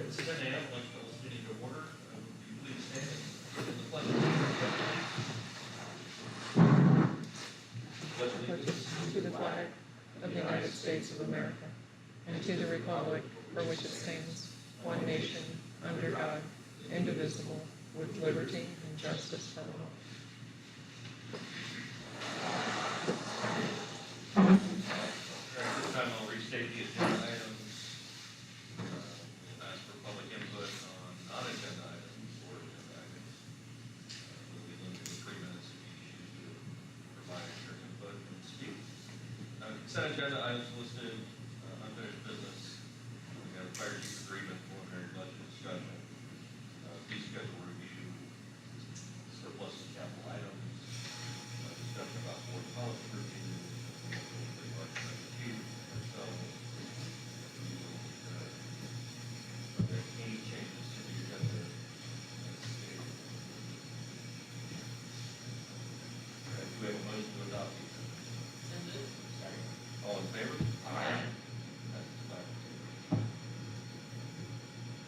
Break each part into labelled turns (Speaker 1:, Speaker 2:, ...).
Speaker 1: It's 10 a.m. Let's call this meeting to order. Would you please stand and give the pledge?
Speaker 2: Allegiance to the flag of the United States of America and to the republic for which it stands, one nation, under God, indivisible, with liberty and justice for all.
Speaker 1: At this time, I'll restate the agenda items. Ask for public input on non-agenda items or agenda items. We'll be limited to 3 minutes if you choose to provide your input and speak. Consent agenda items listed, unfinished business. We have a fire chief agreement, preliminary budget discussion, fee schedule review, surplus and capital items, discussion about board policy review, chief, ourselves. Are there any changes to the agenda? Do we have a motion to adopt the agenda? Second. All in favor? Aye.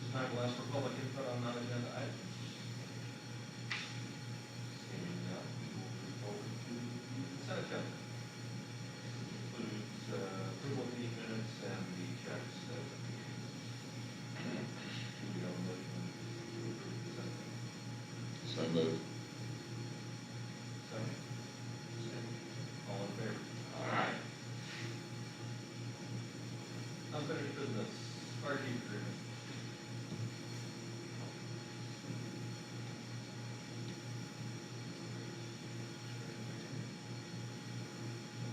Speaker 1: This time we'll ask for public input on non-agenda items. Seeing none, we will move forward to the consent agenda. Includes approval of meeting minutes and the checks. Do we have a motion to approve the consent agenda?
Speaker 3: So moved.
Speaker 1: Second. All in favor?
Speaker 3: Aye.
Speaker 1: Unfinished business, fire chief agreement.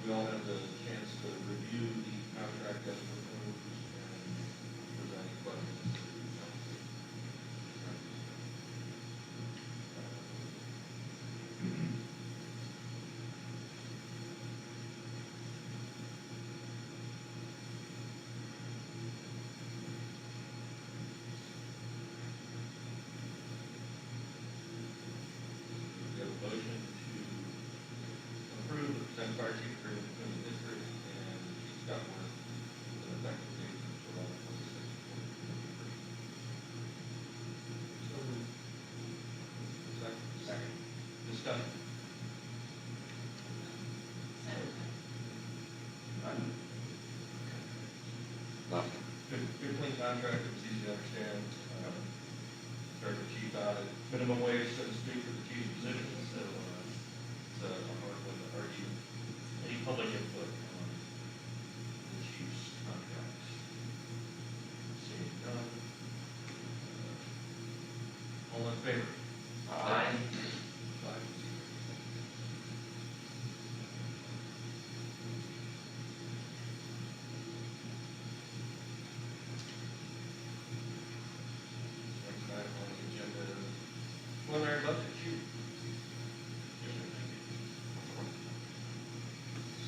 Speaker 1: We all had the chance to review the contract as proposed and present any questions. We have a motion to approve the present fire chief agreement between the district and Chief Scotworth with an effective date of July 26, 2023. Second. Discussion.
Speaker 3: Nothing.
Speaker 1: Good clean contract, it was easy to understand. Started with chief out at minimum wage, so to speak, for the chief's position, so it's a hard one to argue any public input on the chief's contract. Seeing none. All in favor?
Speaker 3: Aye.
Speaker 1: 5-0. Next item on the agenda, preliminary budget sheet.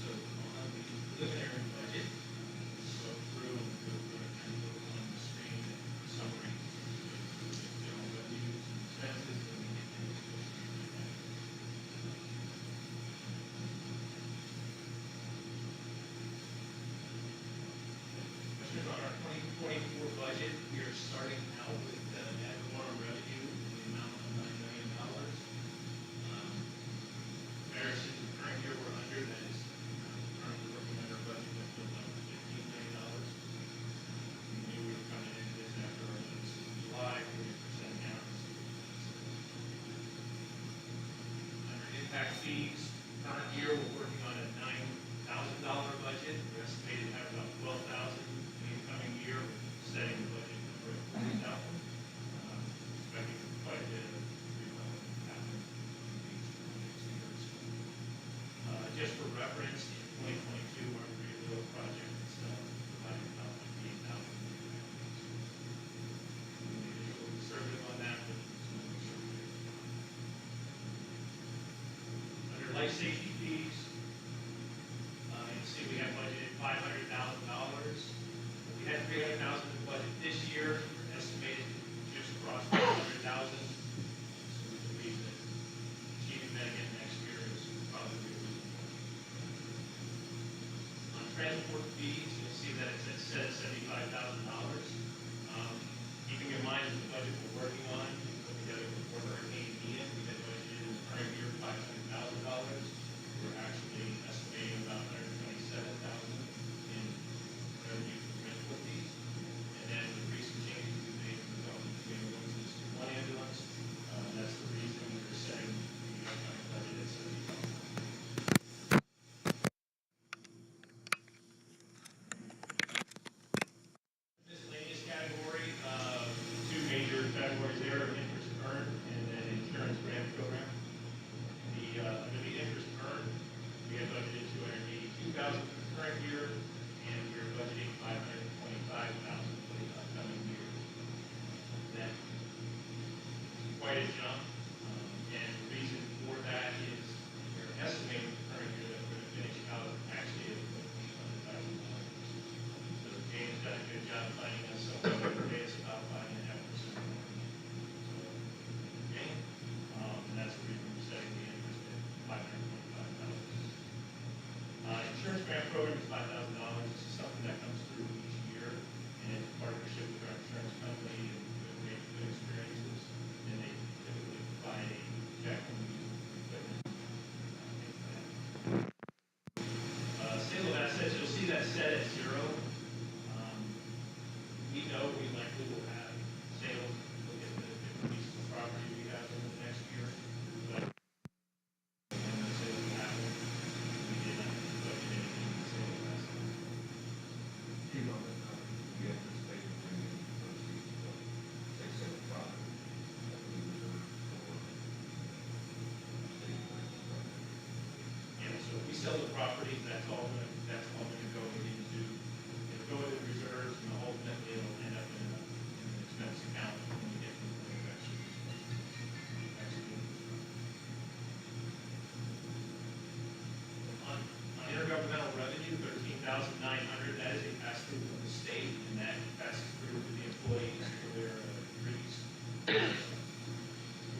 Speaker 4: So on the preliminary budget, so through, we're going to kind of go on the screen summary, general revenues and expenses, and we get into questions on our 2024 budget. We are starting out with ad valorem revenue in the amount of $9 million. Comparison to the current year, we're under, that is currently working under budget with $15 million. We knew we were coming into this after our notice in July, 40% down. Under impact fees, current year, we're working on a $9,000 budget. We're estimated to have about $12,000 in the incoming year, setting the budget number at $40,000. Expecting quite a bit of redevelopment happening in these next years. Just for reference, in 2022, our Greenville project is providing about $58,000. We need to be a little conservative on that, but it's not conservative. Under life safety fees, quite a jump. And the reason for that is we're estimating the current year that we're going to finish out actually at $100,000. So James done a good job finding us somewhere that pays about 5.5% more. So, okay, and that's the reason we're setting the interest at $525,000. Insurance grant program is $5,000. This is something that comes through each year, and it's a partnership with our insurance company, and we have good experiences, and they typically provide a check when we use equipment. Sale of assets, you'll see that set at 0. We know we likely will have sales, look at the different pieces of property we have in the next year, but when the sales happen, we did not budget anything in sale of assets.
Speaker 1: Keep on that, you anticipate bringing in proceeds from, say, sale of property, that we reserve for state project.
Speaker 4: Yeah, so if we sell the property, that's all gonna go into, it'll go into reserves, and ultimately it'll end up in an expense account when we get to the point of actually. On intergovernmental revenue, 13,900, that is a pass-through from the state, and that passes through to the employees for their degrees, for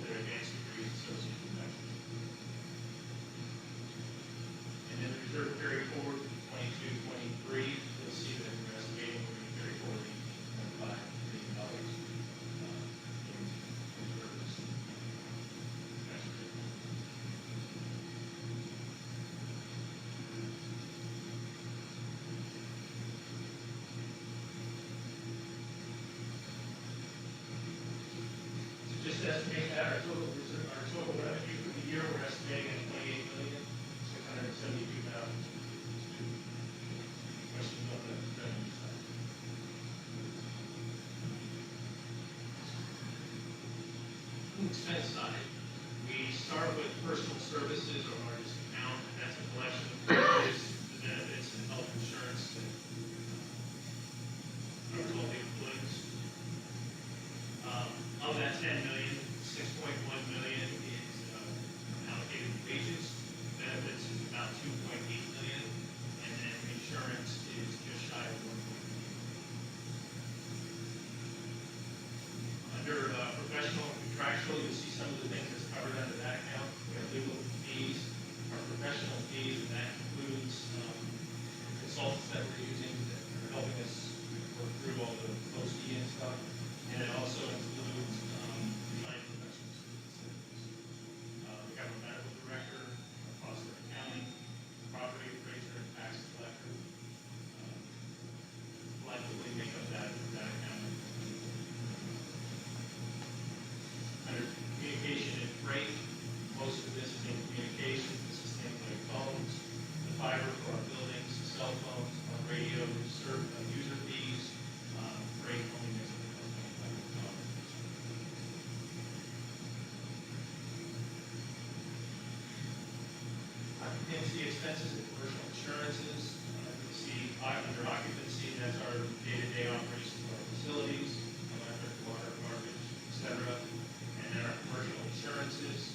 Speaker 4: their advanced degrees associated with that. And then the reserve carry forward to 22-23, you'll see that we're estimating we're going to carry forward $18.5 million in reserves. So just to estimate that, our total reserve, our total revenue for the year, we're estimating at $28,672,000. Questions on the revenue side? Expense side, we start with personal services, our largest account, and that's a collection of wages, the benefits, and health insurance that are all the employees. Of that 10 million, 6.1 million is allocated to wages. Benefits is about 2.8 million, and then insurance is just shy of 1.8 million. Under professional and contractual, you'll see some of the things that's covered under that account. We have legal fees, our professional fees, and that includes consultants that we're using that are helping us work through all the post-E and stuff. And it also includes design professional services. We have a medical director, a foster accounting, property appraiser, and tax collector. Collectively make up that account. Under communication and freight, most of this is in communications. This is things like phones, the fiber for our buildings, cell phones, our radios, user fees, freight only makes up about $25,000. Occupancy expenses and commercial insurances. You see under occupancy, that's our day-to-day operations of our facilities, electric, water, garbage, etc. And then our commercial insurances.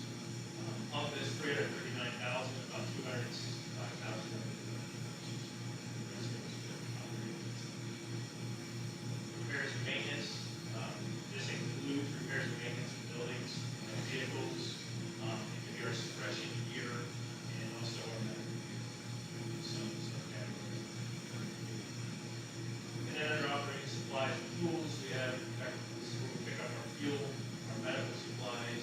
Speaker 4: Of this 339,000, about 265,000 of it repairs and maintenance. This includes repairs and maintenance of buildings, vehicles, it could be our suppression gear, and also our medical gear. Some categories. And then under operating supplies and tools, we have, this is where we pick up our fuel, our medical supplies,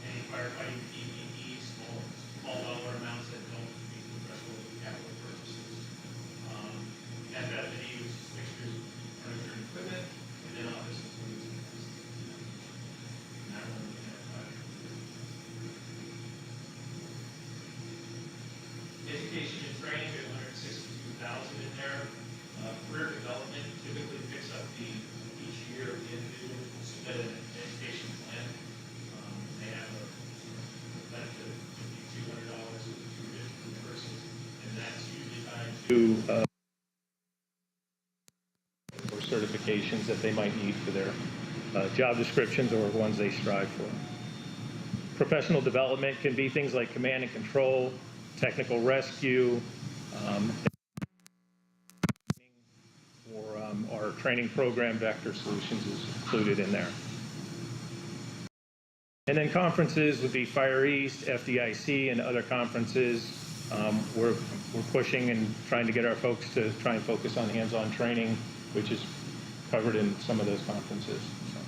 Speaker 4: any firefighting PPE, small dollar amounts that don't meet the threshold of capital purchases. FF&E, which is fixtures, furniture, and equipment, and then office employees and and that one we can have education and training, we have 162,000 in there. Career development typically picks up each year the individual will submit an education plan. They have a benefit of $5,200 for tuition per person, and that's usually tied to for certifications that they might need for their
Speaker 5: job descriptions or ones they strive for. Professional development can be things like command and control, technical rescue, or our training program, Vector Solutions, is included in there. And then conferences would be Fire East, FDIC, and other conferences. We're pushing and trying to get our folks to try and focus on hands-on training, which is covered in some of those conferences. So.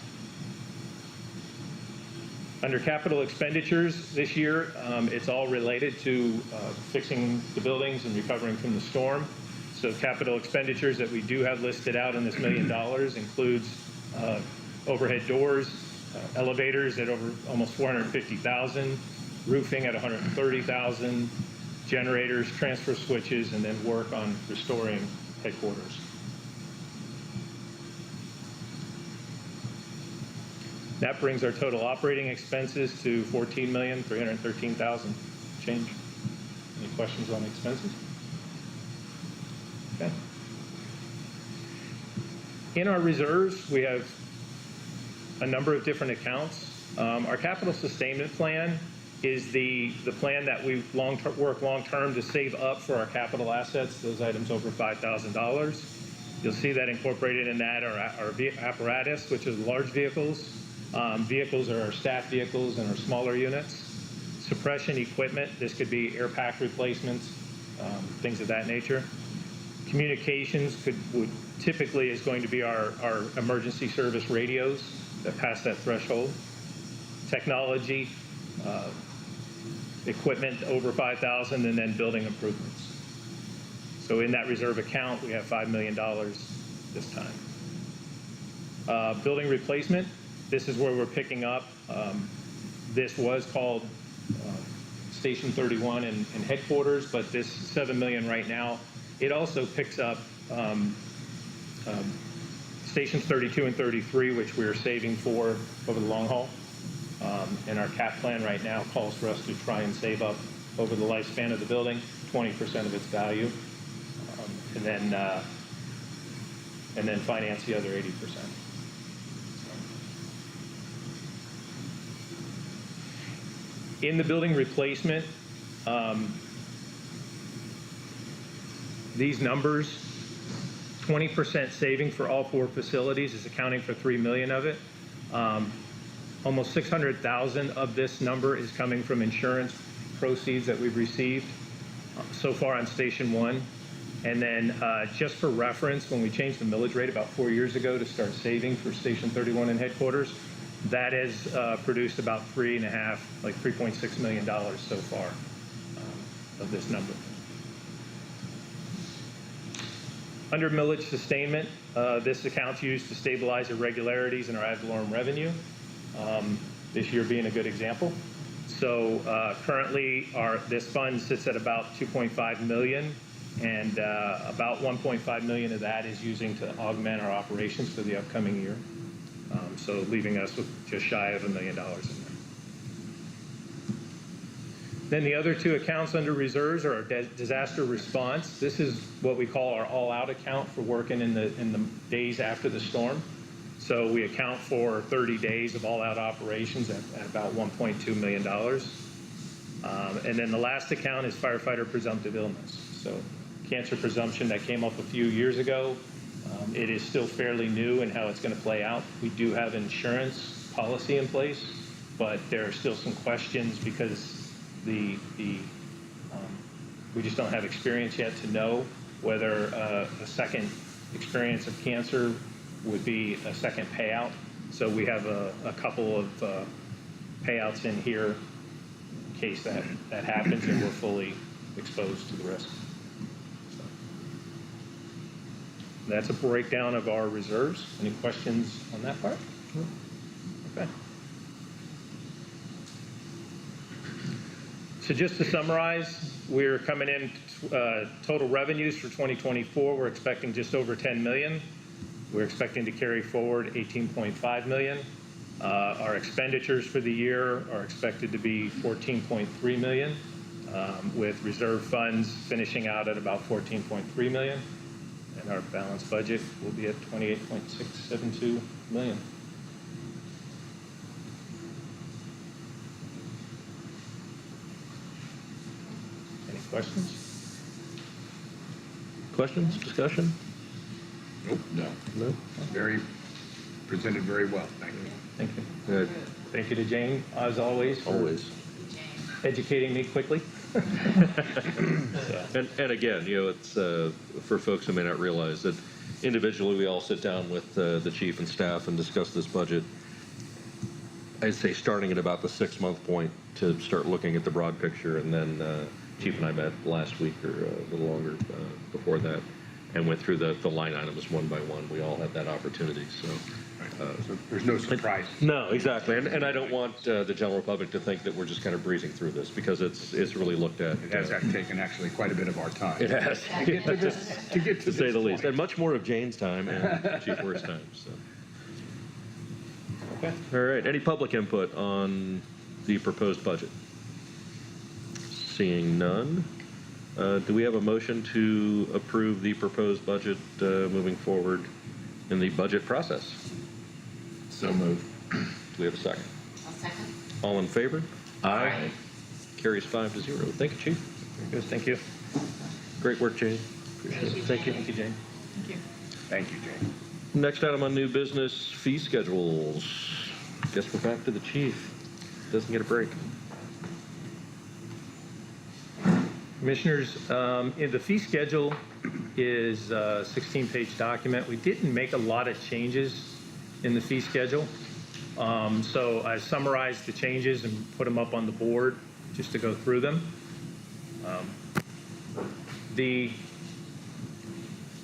Speaker 5: Under capital expenditures this year, it's all related to fixing the buildings and recovering from the storm. So capital expenditures that we do have listed out in this $1 million includes overhead doors, elevators at over almost $450,000, roofing at $130,000, generators, transfer switches, and then work on restoring headquarters. That brings our total operating expenses to $14,313,000 change. Any questions on expenses? Okay. In our reserves, we have a number of different accounts. Our capital sustainment plan is the plan that we work long-term to save up for our capital assets, those items over $5,000. You'll see that incorporated in that are our apparatus, which is large vehicles. Vehicles are our staff vehicles and our smaller units. Suppression equipment, this could be air pack replacements, things of that nature. Communications typically is going to be our emergency service radios that pass that threshold. Technology, equipment over $5,000, and then building improvements. So in that reserve account, we have $5 million this time. Building replacement, this is where we're picking up. This was called Station 31 and headquarters, but this $7 million right now, it also picks up Stations 32 and 33, which we're saving for over the long haul. And our cap plan right now calls for us to try and save up over the lifespan of the building 20% of its value, and then finance the other 80%. In the building replacement, these numbers, 20% saving for all 4 facilities is accounting for $3 million of it. Almost $600,000 of this number is coming from insurance proceeds that we've received so far on Station 1. And then just for reference, when we changed the millage rate about 4 years ago to start saving for Station 31 and headquarters, that has produced about $3.6 million so far of this number. Under millage sustainment, this account's used to stabilize irregularities in our ad valorem revenue, this year being a good example. So currently this fund sits at about $2.5 million, and about $1.5 million of that is using to augment our operations for the upcoming year. So leaving us with just shy of $1 million in there. Then the other 2 accounts under reserves are our disaster response. This is what we call our all-out account for working in the days after the storm. So we account for 30 days of all-out operations at about $1.2 million. And then the last account is firefighter presumptive illness. So cancer presumption that came up a few years ago. It is still fairly new in how it's going to play out. We do have insurance policy in place, but there are still some questions because we just don't have experience yet to know whether a second experience of cancer would be a second payout. So we have a couple of payouts in here in case that happens and we're fully exposed to the risk. So that's a breakdown of our reserves. Any questions on that part? Okay. So just to summarize, we're coming in total revenues for 2024. We're expecting just over $10 million. We're expecting to carry forward $18.5 million. Our expenditures for the year are expected to be $14.3 million, with reserve funds finishing out at about $14.3 million. And our balanced budget will be at $28.672 million. Questions?
Speaker 6: Questions, discussion?
Speaker 3: Nope, no.
Speaker 6: No?
Speaker 3: Presented very well, thank you.
Speaker 5: Thank you.
Speaker 6: Good.
Speaker 5: Thank you to Jane, as always, for
Speaker 6: Always.
Speaker 5: educating me quickly.
Speaker 6: And again, it's, for folks who may not realize that individually, we all sit down with the chief and staff and discuss this budget. I'd say starting at about the 6-month point to start looking at the broad picture, and then Chief and I met last week or a little longer before that, and went through the line items one by one. We all had that opportunity, so.
Speaker 3: So there's no surprise.
Speaker 6: No, exactly, and I don't want the general public to think that we're just kind of breezing through this, because it's really looked at.
Speaker 3: It has taken actually quite a bit of our time.
Speaker 6: It has,
Speaker 3: To get to this,
Speaker 6: to say the least,
Speaker 3: point.
Speaker 6: and much more of Jane's time and Chief Worth's time, so.
Speaker 5: Okay.
Speaker 6: All right, any public input on the proposed budget? Seeing none, do we have a motion to approve the proposed budget moving forward in the budget process?
Speaker 3: So moved.
Speaker 6: Do we have a second?
Speaker 7: I'll second.
Speaker 6: All in favor?
Speaker 7: Aye.
Speaker 6: Carries 5-0. Thank you, Chief.
Speaker 5: Very good, thank you.
Speaker 6: Great work, Jane. Appreciate it. Thank you.
Speaker 5: Thank you, Jane.
Speaker 3: Thank you, Jane.
Speaker 6: Next item on new business, fee schedules. Guess we're back to the chief. Doesn't get a break.
Speaker 5: Commissioners, the fee schedule is a 16-page document. We didn't make a lot of changes in the fee schedule. So I summarized the changes and put them up on the board just to go through them.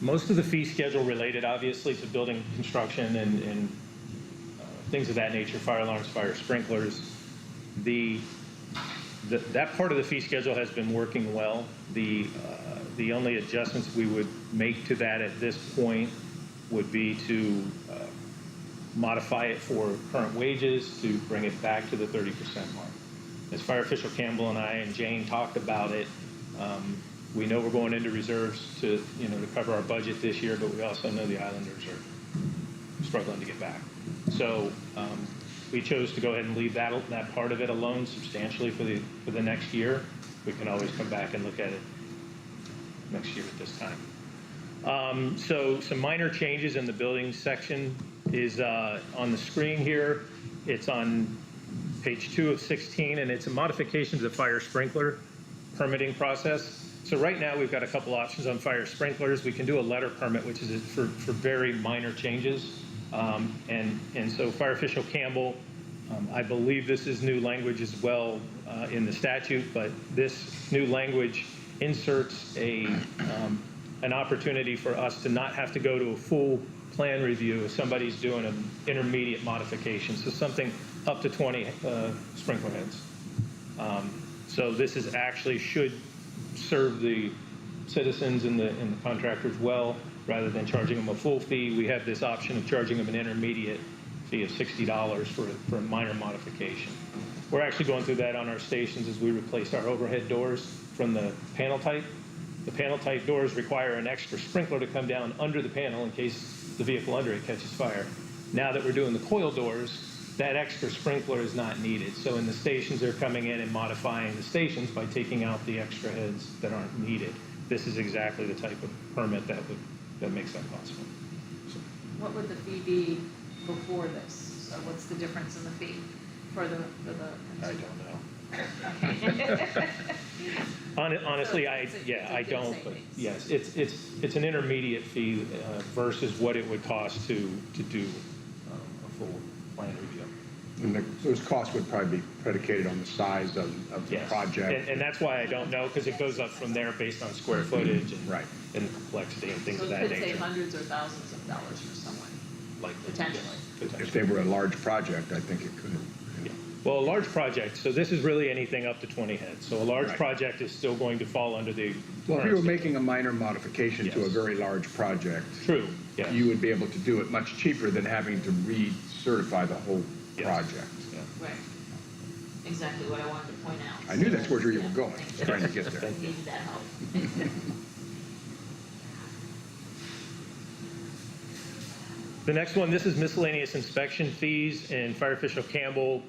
Speaker 5: Most of the fee schedule related, obviously, to building construction and things of that nature, fire alarms, fire sprinklers. That part of the fee schedule has been working well. The only adjustments we would make to that at this point would be to modify it for current wages to bring it back to the 30% mark. As Fire Official Campbell and I and Jane talked about it, we know we're going into reserves to cover our budget this year, but we also know the Islanders are struggling to get back. So we chose to go ahead and leave that part of it alone substantially for the next year. We can always come back and look at it next year at this time. So some minor changes in the building section is on the screen here. It's on page 2 of 16, and it's a modification to the fire sprinkler permitting process. So right now, we've got a couple options on fire sprinklers. We can do a letter permit, which is for very minor changes. And so Fire Official Campbell, I believe this is new language as well in the statute, but this new language inserts an opportunity for us to not have to go to a full plan review if somebody's doing an intermediate modification. So something up to 20 sprinkler heads. So this is actually should serve the citizens and the contractors well, rather than charging them a full fee. We have this option of charging them an intermediate fee of $60 for a minor modification. We're actually going through that on our stations as we replace our overhead doors from the panel type. The panel type doors require an extra sprinkler to come down under the panel in case the vehicle under it catches fire. Now that we're doing the coil doors, that extra sprinkler is not needed. So in the stations, they're coming in and modifying the stations by taking out the extra heads that aren't needed. This is exactly the type of permit that makes that possible.
Speaker 7: What would the fee be before this? So what's the difference in the fee for the?
Speaker 5: I don't know. Honestly, I don't. But yes, it's an intermediate fee versus what it would cost to do a full plan review.
Speaker 3: And those costs would probably be predicated on the size of the
Speaker 5: Yes.
Speaker 3: project.
Speaker 5: And that's why I don't know, because it goes up from there based on square footage and,
Speaker 3: Right.
Speaker 5: and complexity and things
Speaker 7: So
Speaker 5: of
Speaker 7: it
Speaker 5: that
Speaker 7: could save
Speaker 5: nature.
Speaker 7: hundreds or thousands of dollars for someone,
Speaker 5: Likely,
Speaker 7: potentially.
Speaker 5: yes,
Speaker 3: If they were a large project, I think it could.
Speaker 5: Yeah. Well, a large project, so this is really anything up to 20 heads. So a large
Speaker 3: Right.
Speaker 5: project is still going to fall under the.
Speaker 3: Well, if you
Speaker 5: current
Speaker 3: were making a minor modification to a
Speaker 5: Yes.
Speaker 3: very large project,
Speaker 5: True, yes.
Speaker 3: you would be able to do it much cheaper than having to recertify the whole
Speaker 5: Yes.
Speaker 3: project.
Speaker 5: Yeah.
Speaker 7: Right. Exactly what I wanted to point out.
Speaker 3: I knew that's where you were
Speaker 7: Yeah,
Speaker 3: going,
Speaker 7: thank you.
Speaker 3: trying to get there.
Speaker 7: Needed that help.
Speaker 5: The next one, this is miscellaneous inspection fees, and Fire Official Campbell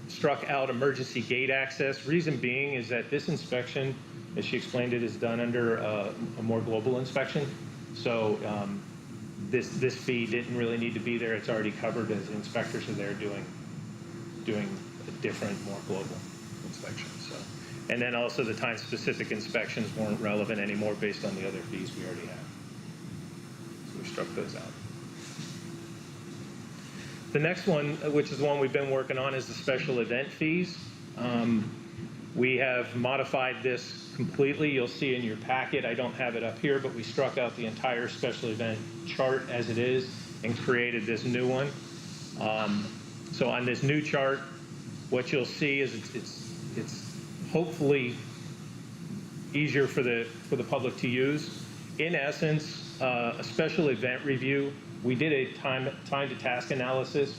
Speaker 5: struck out emergency gate access. Reason being is that this inspection as she explained, it is done under a more global inspection. So this fee didn't really need to be there. It's already covered as inspectors are there doing a different, more global inspection. So, and then also the time-specific inspections weren't relevant anymore based on the other fees we already have. So we struck those out. The next one, which is the one we've been working on, is the special event fees. We have modified this completely. You'll see in your packet, I don't have it up here, but we struck out the entire special event chart as it is and created this new one. So on this new chart, what you'll see is it's hopefully easier for the public to use. In essence, a special event review, we did a time to task analysis,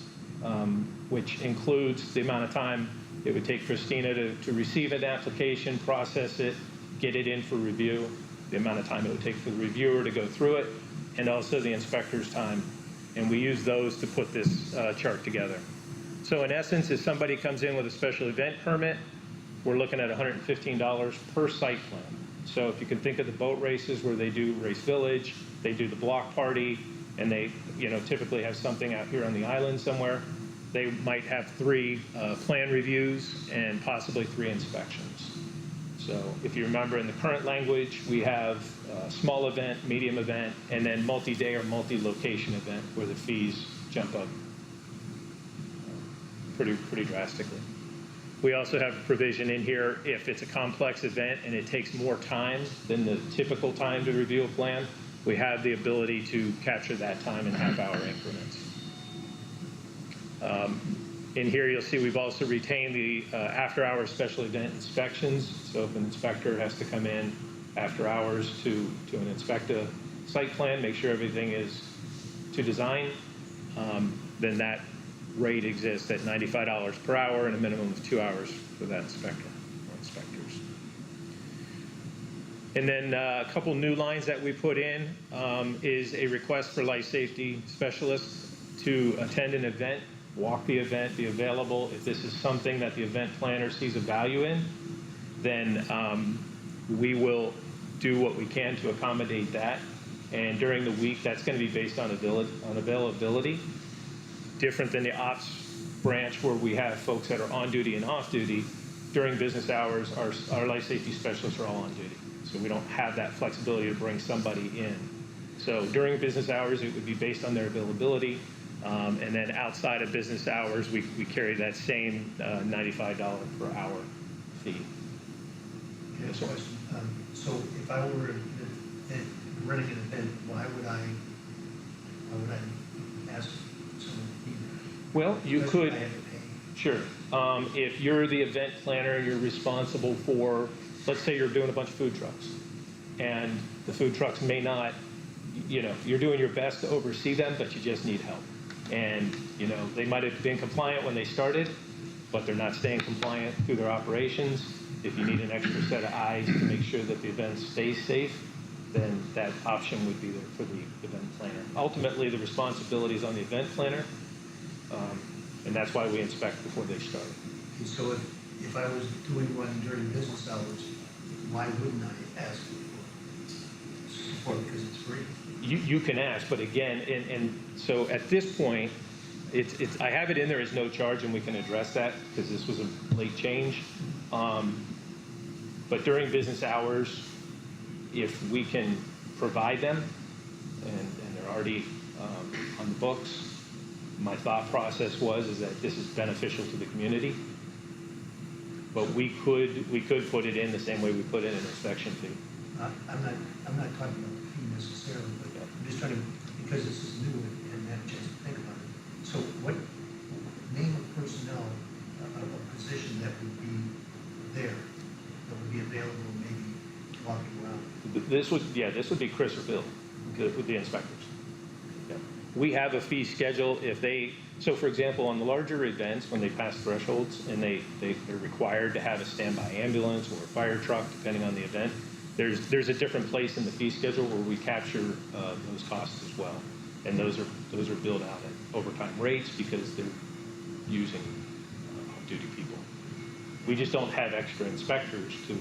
Speaker 5: which includes the amount of time it would take Christina to receive an application, process it, get it in for review, the amount of time it would take for the reviewer to go through it, and also the inspector's time. And we use those to put this chart together. So in essence, if somebody comes in with a special event permit, we're looking at $115 per site plan. So if you can think of the boat races where they do Race Village, they do the block party, and they typically have something out here on the island somewhere, they might have 3 plan reviews and possibly 3 inspections. So if you remember in the current language, we have small event, medium event, and then multi-day or multi-location event where the fees jump up pretty drastically. We also have a provision in here if it's a complex event and it takes more time than the typical time to review a plan, we have the ability to capture that time in half-hour increments. In here, you'll see we've also retained the after-hours special event inspections. So if an inspector has to come in after hours to inspect a site plan, make sure everything is to design, then that rate exists at $95 per hour and a minimum of 2 hours for that inspector or inspectors. And then a couple new lines that we put in is a request for life safety specialists to attend an event, walk the event, be available. If this is something that the event planner sees a value in, then we will do what we can to accommodate that. And during the week, that's going to be based on availability. Different than the ops branch where we have folks that are on duty and off duty. During business hours, our life safety specialists are all on duty. So we don't have that flexibility to bring somebody in. So during business hours, it would be based on their availability. And then outside of business hours, we carry that same $95 per hour fee.
Speaker 8: Okay, a question. So if I were running an event, why would I ask someone to be there?
Speaker 5: Well, you
Speaker 8: Especially
Speaker 5: could,
Speaker 8: if I have to pay.
Speaker 5: sure. If you're the event planner, you're responsible for, let's say you're doing a bunch of food trucks, and the food trucks may not, you're doing your best to oversee them, but you just need help. And, they might have been compliant when they started, but they're not staying compliant through their operations. If you need an extra set of eyes to make sure that the event stays safe, then that option would be there for the event planner. Ultimately, the responsibility is on the event planner, and that's why we inspect before they start.
Speaker 8: Okay, so if I was doing one during business hours, why wouldn't I ask for support because it's free?
Speaker 5: You can ask, but again, and so at this point, I have it in there as no charge, and we can address that because this was a late change. But during business hours, if we can provide them, and they're already on the books, my thought process is that this is beneficial to the community. But we could put it in the same way we put in an inspection fee.
Speaker 8: I'm not talking about the fee necessarily, but I'm just trying to, because this is new and have a chance to think about it. So what name of personnel, a position that would be there, that would be available, maybe walking around?
Speaker 5: This would be Chris or Bill, with the inspectors. Yeah. We have a fee schedule so for example, on the larger events, when they pass thresholds and they're required to have a standby ambulance or a fire truck, depending on the event, there's a different place in the fee schedule where we capture those costs as well. And those are billed out at overtime rates because they're using off-duty people. We just don't have extra inspectors to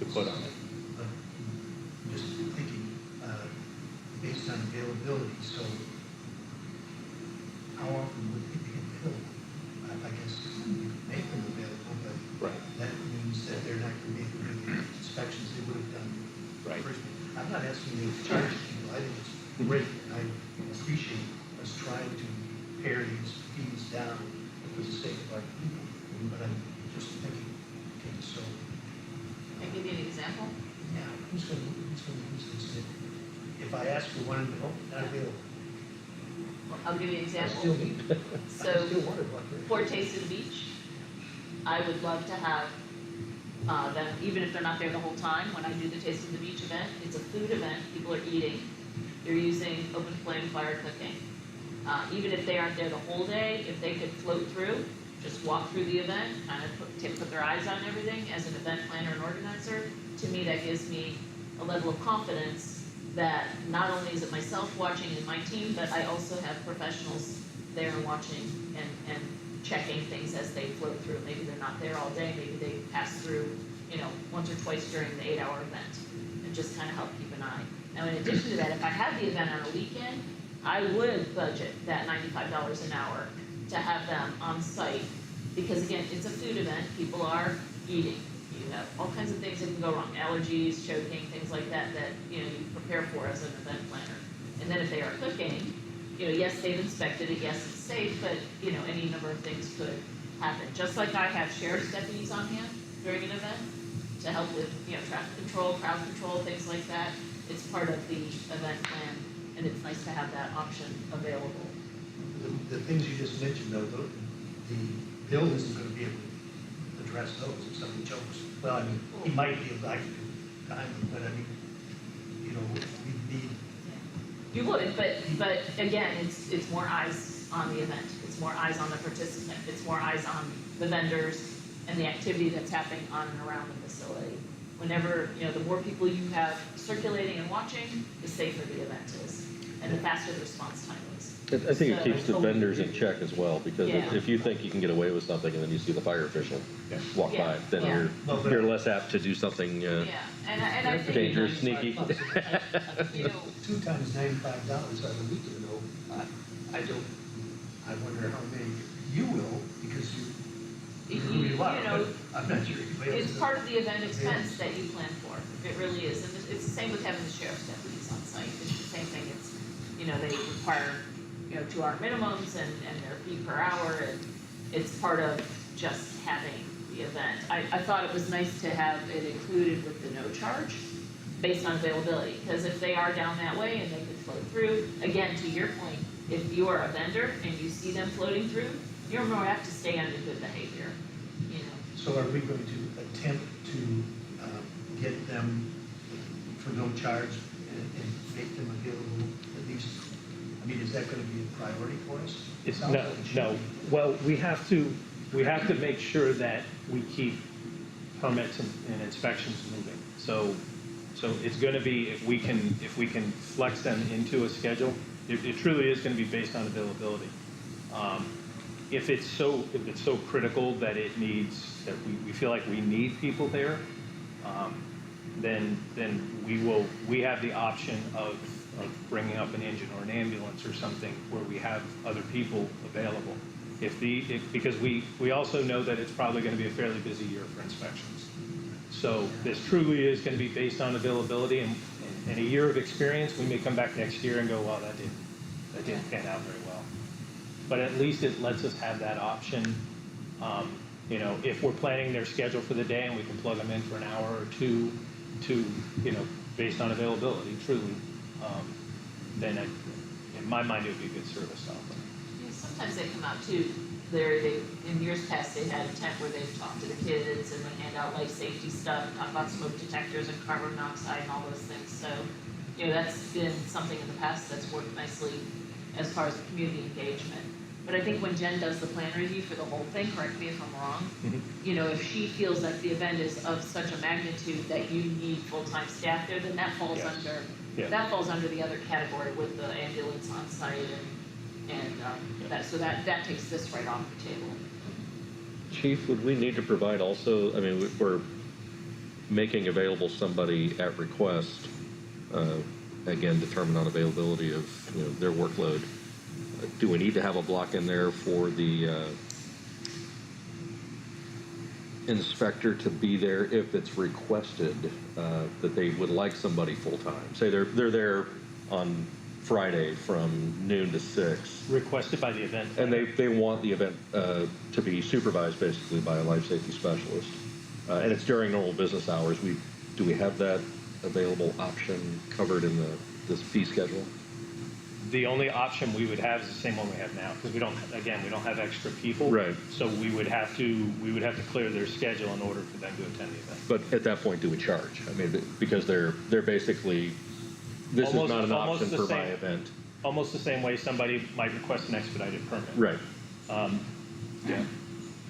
Speaker 5: put on it.
Speaker 8: But I'm just thinking, based on availability, so how often would they be available? I guess you could make them available, but
Speaker 5: Right.
Speaker 8: that means that they're not going to be able to do the inspections they would have done.
Speaker 5: Right.
Speaker 8: first. I'm not asking you to charge people, I think it's great, and I appreciate us trying to pare these fees down for the sake of our people, but I'm just thinking, okay, so,
Speaker 7: Can I give you an example?
Speaker 8: yeah, who's going to use this? If I ask for one, oh, not available.
Speaker 7: Well, I'll give you an
Speaker 8: I
Speaker 7: example.
Speaker 8: still need,
Speaker 7: So,
Speaker 8: I still want it, but
Speaker 7: for Taste of the Beach, I would love to have them, even if they're not there the whole time, when I do the Taste of the Beach event, it's a food event, people are eating, they're using open flame fire cooking. Even if they aren't there the whole day, if they could float through, just walk through the event, kind of put their eyes on everything as an event planner and organizer, to me, that gives me a level of confidence that not only is it myself watching and my team, but I also have professionals there watching and checking things as they float through. Maybe they're not there all day, maybe they pass through, once or twice during the 8-hour event, and just kind of help keep an eye. Now, in addition to that, if I had the event on a weekend, I would budget that $95 an hour to have them on site, because again, it's a food event, people are eating. You have all kinds of things that can go wrong, allergies, choking, things like that, you prepare for as an event planner. And then if they are cooking, yes, they've inspected it, yes, it's safe, but, any number of things could happen. Just like I have sheriff's deputies on hand during an event to help with, traffic control, crowd control, things like that. It's part of the event plan, and it's nice to have that option available.
Speaker 8: the things you just mentioned, though, the bill isn't going to be able to address those if somebody chokes. Well, I mean, he might be able to handle it, but I mean, we need,
Speaker 7: You would, but again, it's more eyes on the event. It's more eyes on the participant. It's more eyes on the vendors and the activity that's happening on and around the facility. Whenever, the more people you have circulating and watching, the safer the event is, and the faster the response time is.
Speaker 6: I think it
Speaker 7: So-
Speaker 6: keeps the vendors in check as well, because
Speaker 7: Yeah.
Speaker 6: if you think you can get away with something and then you see the fire official walk
Speaker 7: Yeah.
Speaker 6: by, then
Speaker 7: Yeah.
Speaker 6: you're less apt to do something
Speaker 7: Yeah, and I think,
Speaker 6: dangerous, sneaky.
Speaker 8: 2 times $95 on a weekend, though, I wonder how many you will, because who you are, but I'm not sure anybody else
Speaker 7: it's
Speaker 8: does.
Speaker 7: part of the event expense that you plan for. It really is, and it's the same with having the sheriff's deputies on site. It's the same thing. It's, they require, 2-hour minimums and their fee per hour, and it's part of just having the event. I thought it was nice to have it included with the no charge, based on availability, because if they are down that way and they could float through, again, to your point, if you are a vendor and you see them floating through, you're more apt to stay under good behavior,
Speaker 8: So are we going to attempt to get them for no charge and make them available at least? I mean, is that going to be a priority for us? Sounds
Speaker 5: No,
Speaker 8: like it should
Speaker 5: no.
Speaker 8: be.
Speaker 5: Well, we have to make sure that we keep permits and inspections moving. So it's going to be, if we can flex them into a schedule, it truly is going to be based on availability. If it's so critical that we feel like we need people there, then we have the option of bringing up an engine or an ambulance or something where we have other people available. Because we also know that it's probably going to be a fairly busy year for inspections. So this truly is going to be based on availability, and in a year of experience, we may come back next year and go, well, that didn't pan out very well. But at least it lets us have that option. If we're planning their schedule for the day and we can plug them in for an hour or two to, based on availability, truly, then in my mind, it would be a good service to offer.
Speaker 7: sometimes they come out too. In years past, they had a tent where they've talked to the kids and they hand out life safety stuff, talk about smoke detectors and carbon monoxide and all those things. So, that's been something in the past that's worked nicely as far as community engagement. But I think when Jen does the plan review for the whole thing, correct me if I'm wrong, if she feels that the event is of such a magnitude that you need full-time staff there, then that falls
Speaker 5: Yes.
Speaker 7: that falls under the other category with the ambulance on site that takes this right off the table.
Speaker 6: Chief, would we need to provide also, I mean, making available somebody at request, again, determined on availability of, their workload. Do we need to have a block in there for the inspector to be there if it's requested that they would like somebody full-time? Say they're there on Friday from noon to 6,
Speaker 5: Requested by the event.
Speaker 6: and they want the event to be supervised basically by a life safety specialist. And it's during normal business hours. Do we have that available option covered in this fee schedule?
Speaker 5: The only option we would have is the same one we have now, because we don't have extra people.
Speaker 6: Right.
Speaker 5: So we would have to clear their schedule in order for them to attend the event.
Speaker 6: But at that point, do we charge? I mean, because they're basically, this is
Speaker 5: Almost-
Speaker 6: not an
Speaker 5: almost
Speaker 6: option
Speaker 5: the
Speaker 6: for my
Speaker 5: same.
Speaker 6: event.
Speaker 5: Almost the same way somebody might request an expedited permit.
Speaker 6: Right.
Speaker 5: Yeah.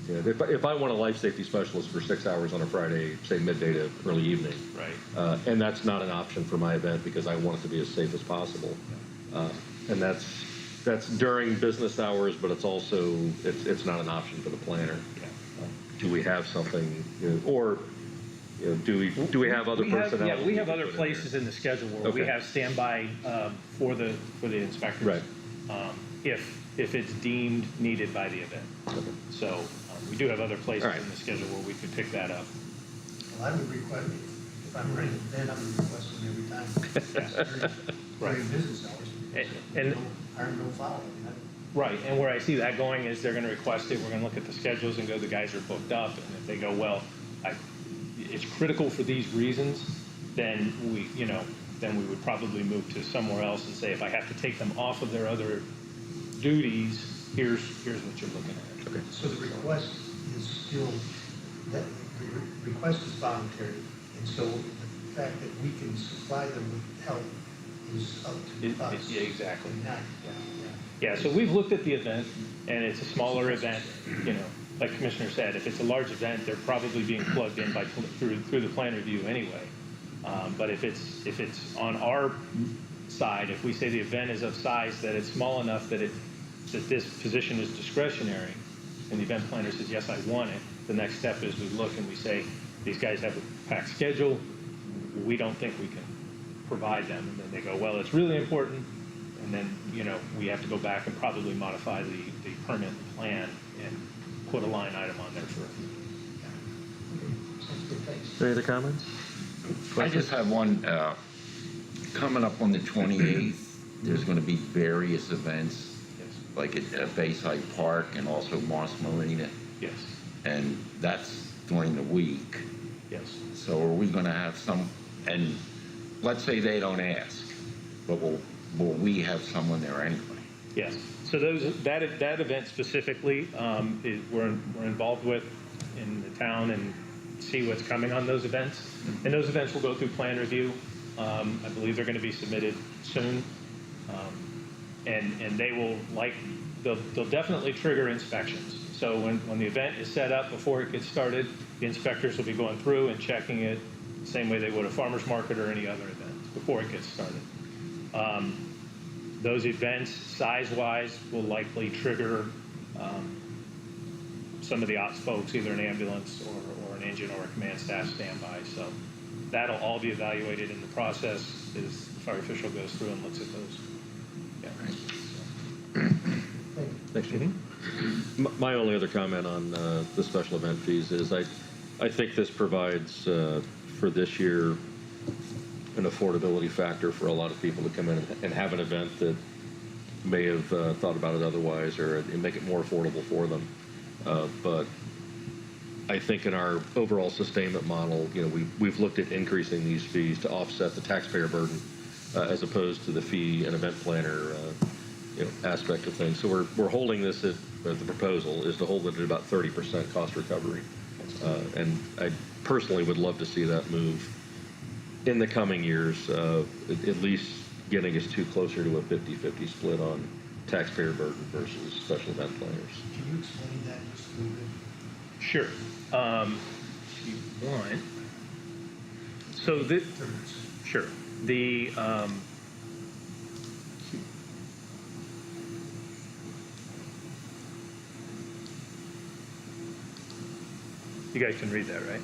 Speaker 6: Yeah, if I want a life safety specialist for 6 hours on a Friday, say midday to early evening,
Speaker 5: Right.
Speaker 6: and that's not an option for my event because I want it to be as safe as possible. And that's during business hours, but it's also, it's not an option for the planner.
Speaker 5: Yeah.
Speaker 6: Do we have something, or, do we have other personnel?
Speaker 5: Yeah, we
Speaker 6: that
Speaker 5: have
Speaker 6: could
Speaker 5: other
Speaker 6: put in
Speaker 5: places
Speaker 6: there?
Speaker 5: in the schedule where we
Speaker 6: Okay.
Speaker 5: have standby for the inspectors.
Speaker 6: Right.
Speaker 5: If it's deemed needed by the event. So we do have other places
Speaker 6: All right.
Speaker 5: in the schedule where we could pick that up.
Speaker 8: Well, I would request, if I'm running an event, I would request them every time. During business hours.
Speaker 5: And-
Speaker 8: No harm, no foul. I mean,
Speaker 5: Right, and where I see that going is they're gonna request it, we're gonna look at the schedules and go, the guys are booked up, and if they go, well, it's critical for these reasons, then then we would probably move to somewhere else and say, if I have to take them off of their other duties, here's what you're looking at.
Speaker 6: Okay.
Speaker 8: So the request is still, that, the request is voluntary, and so the fact that we can supply them with help is up to us.
Speaker 5: Yeah, exactly.
Speaker 8: Not,
Speaker 5: Yeah, so we've looked at the event, and it's a smaller event, like Commissioner said, if it's a large event, they're probably being plugged in through the plan review anyway. But if it's on our side, if we say the event is of size that it's small enough that this position is discretionary, and the event planner says, yes, I want it, the next step is we look and we say, these guys have a packed schedule, we don't think we can provide them. And then they go, well, it's really important, and then, we have to go back and probably modify the permit plan and put a line item on there for
Speaker 8: sounds good, thanks.
Speaker 6: Any other comments?
Speaker 9: I just have one, coming up on the 28th, there's going to be various events,
Speaker 5: Yes.
Speaker 9: like at Bayside Park and also Moss Marina,
Speaker 5: Yes,
Speaker 9: and that's during the week.
Speaker 5: yes.
Speaker 9: So are we going to have some, and let's say they don't ask, but will we have someone there anyway?
Speaker 5: Yes, so that event specifically, we're involved with in the town and see what's coming on those events. And those events will go through plan review. I believe they're gonna be submitted soon. And they will they'll definitely trigger inspections. So when the event is set up, before it gets started, the inspectors will be going through and checking it the same way they would a farmer's market or any other event before it gets started. Those events, size-wise, will likely trigger some of the ops folks, either an ambulance or an engine or a command staff standby. So that'll all be evaluated in the process as the fire official goes through and looks at those. Yeah.
Speaker 6: Thanks, Chief. My only other comment on the special event fees is I think this provides for this year an affordability factor for a lot of people to come in and have an event that may have thought about it otherwise, or make it more affordable for them. But I think in our overall sustainment model, we've looked at increasing these fees to offset the taxpayer burden as opposed to the fee and event planner aspect of things. So we're holding this at the proposal is to hold it at about 30% cost recovery. And I personally would love to see that move in the coming years, at least getting us closer to a 50-50 split on taxpayer burden versus special event planners.
Speaker 8: Can you explain that just a little bit?
Speaker 5: Sure. If you want. So sure. You guys can read that, right?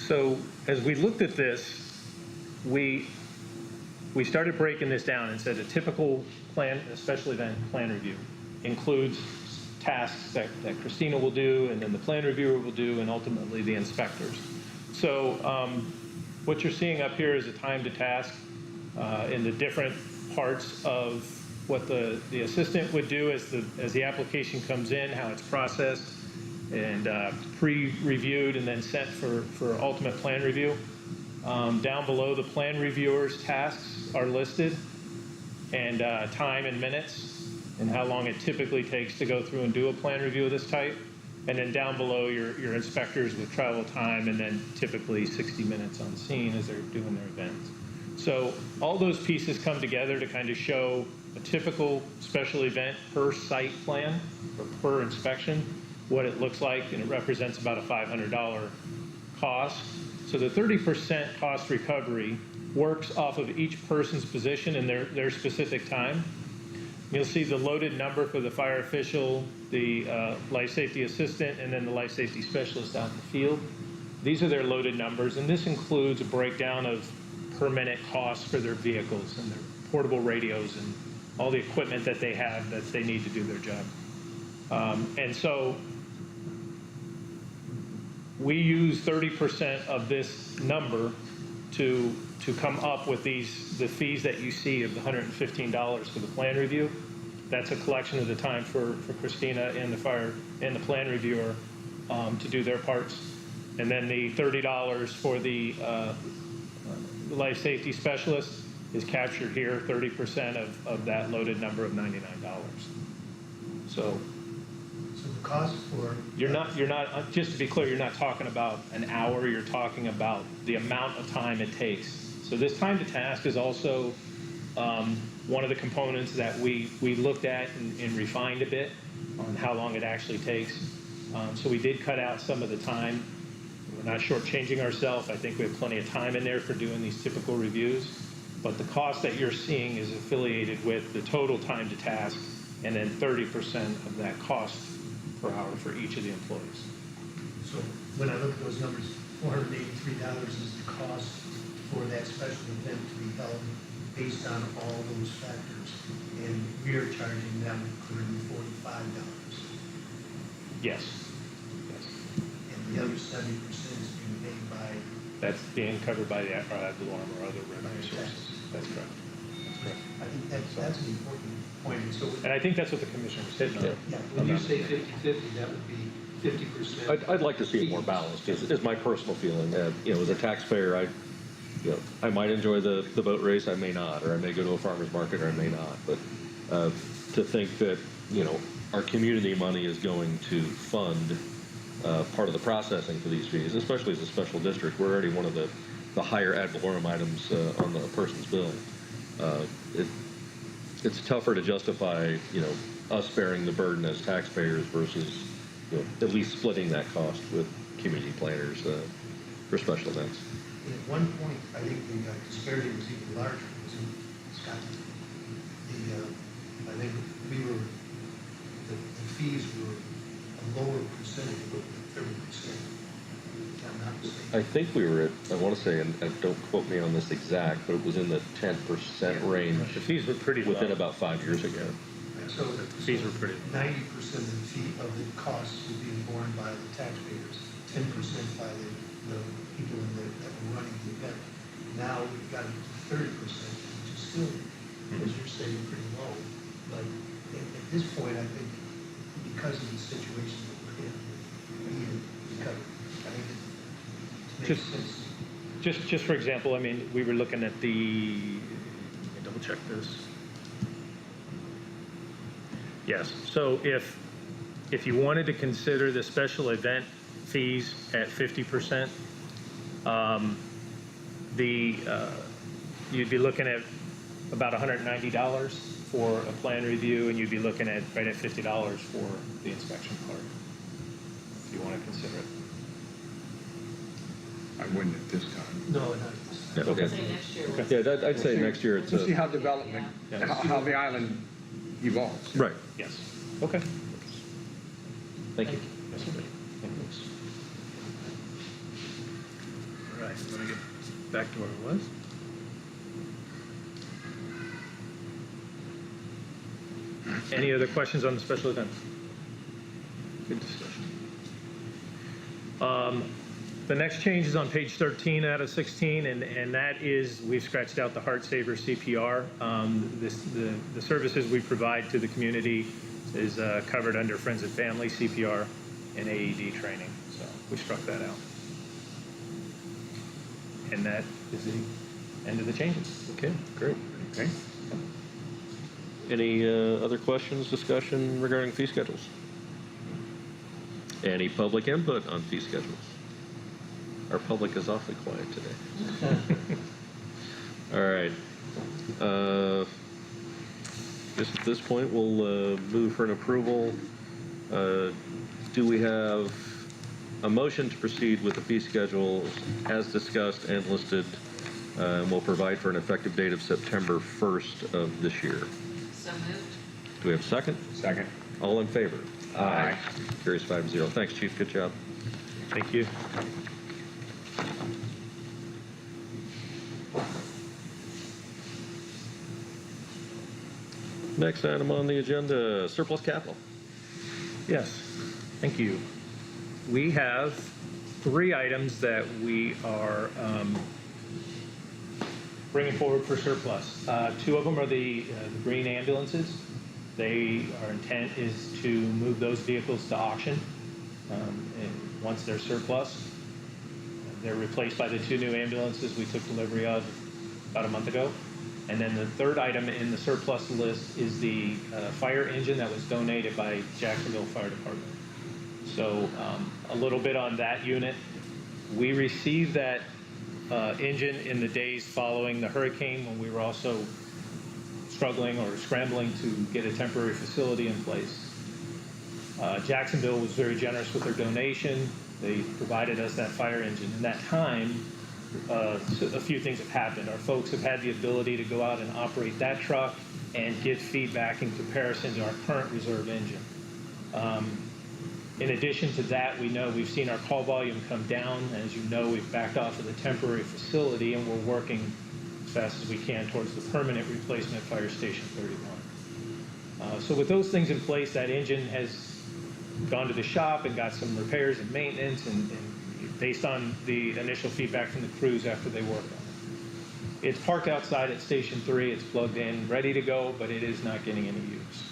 Speaker 5: So as we looked at this, we started breaking this down and said a typical plan, a special event plan review includes tasks that Christina will do, and then the plan reviewer will do, and ultimately the inspectors. So what you're seeing up here is a time to task in the different parts of what the assistant would do as the application comes in, how it's processed and pre-reviewed and then sent for ultimate plan review. Down below, the plan reviewer's tasks are listed, and time and minutes, and how long it typically takes to go through and do a plan review of this type. And then down below, your inspectors with travel time, and then typically 60 minutes on scene as they're doing their events. So all those pieces come together to kind of show a typical special event per site plan or per inspection, what it looks like, and it represents about a $500 cost. So the 30% cost recovery works off of each person's position and their specific time. You'll see the loaded number for the fire official, the life safety assistant, and then the life safety specialist out in the field. These are their loaded numbers, and this includes a breakdown of per minute costs for their vehicles and their portable radios and all the equipment that they have that they need to do their job. And so we use 30% of this number to come up with the fees that you see of the $115 for the plan review. That's a collection of the time for Christina and the plan reviewer to do their parts. And then the $30 for the life safety specialist is captured here, 30% of that loaded number of $99. So
Speaker 8: the cost for.
Speaker 5: you're not, just to be clear, you're not talking about an hour, you're talking about the amount of time it takes. So this time to task is also one of the components that we looked at and refined a bit on how long it actually takes. So we did cut out some of the time. We're not shortchanging ourselves. I think we have plenty of time in there for doing these typical reviews. But the cost that you're seeing is affiliated with the total time to task and then 30% of that cost per hour for each of the employees.
Speaker 8: So when I look at those numbers, $483 is the cost for that special event to be held based on all those factors, and we are charging them $145.
Speaker 5: Yes.
Speaker 8: And the other 70% is being paid by.
Speaker 5: That's being covered by the ad valorem or other revenue sources. That's correct.
Speaker 8: I think that's an important point. And so,
Speaker 5: And I think that's what the commissioner was hitting on.
Speaker 8: yeah,
Speaker 10: When you say 50/50, that would be 50%.
Speaker 6: I'd like to see it more balanced, is my personal feeling. As a taxpayer, I might enjoy the boat race, I may not, or I may go to a farmer's market, or I may not. But to think that, our community money is going to fund part of the processing for these fees, especially as a special district, we're already one of the higher ad valorem items on the person's bill. It's tougher to justify, us bearing the burden as taxpayers versus, at least splitting that cost with community planners for special events.
Speaker 8: And at one point, I think the disparity was even larger, was in Scotland. I think the fees were a lower percentage, about 30%. If I'm not mistaken.
Speaker 6: I think we were at, I want to say, and don't quote me on this exact, but it was in the 10% range
Speaker 5: The fees were pretty low.
Speaker 6: within about 5 years ago.
Speaker 8: So the
Speaker 5: Fees were pretty low.
Speaker 8: 90% of the costs were being borne by the taxpayers, 10% by the people that were running the event. Now we've got it to 30%, which is still, as you're saying, pretty low. But at this point, I think because of the situation that we're in, we need to recover. I think it makes sense.
Speaker 5: Just for example, I mean, we were looking at let me double check this. Yes, so if you wanted to consider the special event fees at 50%, you'd be looking at about $190 for a plan review, and you'd be looking at right at $50 for the inspection part, if you want to consider it.
Speaker 3: I wouldn't at this time.
Speaker 8: No, not at this time.
Speaker 6: Yeah, okay.
Speaker 7: Say next year.
Speaker 6: Yeah, I'd say next year it's
Speaker 3: We'll see
Speaker 6: a,
Speaker 3: how development,
Speaker 5: Yeah.
Speaker 3: how the island evolves.
Speaker 6: right.
Speaker 5: Yes. Okay.
Speaker 6: Thank you.
Speaker 5: Yes, sir. Thank you. right, I'm gonna get back to where I was. Any other questions on the special events? Good discussion. The next change is on page 13 out of 16, and that is, we've scratched out the Heart Saver CPR. The services we provide to the community is covered under Friends and Family CPR and AED training, so we struck that out. And that is the end of the changes.
Speaker 6: Okay, great.
Speaker 3: Okay.
Speaker 6: Any other questions, discussion regarding fee schedules? Any public input on fee schedules? Our public is awfully quiet today. All right. Just at this point, we'll move for an approval. Do we have a motion to proceed with the fee schedules as discussed and listed? And we'll provide for an effective date of September 1st of this year.
Speaker 7: So moved.
Speaker 6: Do we have a second?
Speaker 3: Second.
Speaker 6: All in favor?
Speaker 3: Aye.
Speaker 6: Carries 5-0. Thanks, Chief. Good job.
Speaker 5: Thank you.
Speaker 6: Next item on the agenda, surplus capital.
Speaker 5: Yes, thank you. We have 3 items that we are bringing forward for surplus. 2 of them are the green ambulances. Our intent is to move those vehicles to auction. And once they're surplus, they're replaced by the 2 new ambulances we took delivery of about a month ago. And then the 3rd item in the surplus list is the fire engine that was donated by Jacksonville Fire Department. So a little bit on that unit. We received that engine in the days following the hurricane, when we were also struggling or scrambling to get a temporary facility in place. Jacksonville was very generous with their donation. They provided us that fire engine. In that time, a few things have happened. Our folks have had the ability to go out and operate that truck and give feedback in comparison to our current reserve engine. In addition to that, we know we've seen our call volume come down. As you know, we've backed off of the temporary facility, and we're working as fast as we can towards the permanent replacement at Fire Station 31. So with those things in place, that engine has gone to the shop and got some repairs and maintenance, and based on the initial feedback from the crews after they worked on it. It's parked outside at Station 3. It's plugged in, ready to go, but it is not getting any use.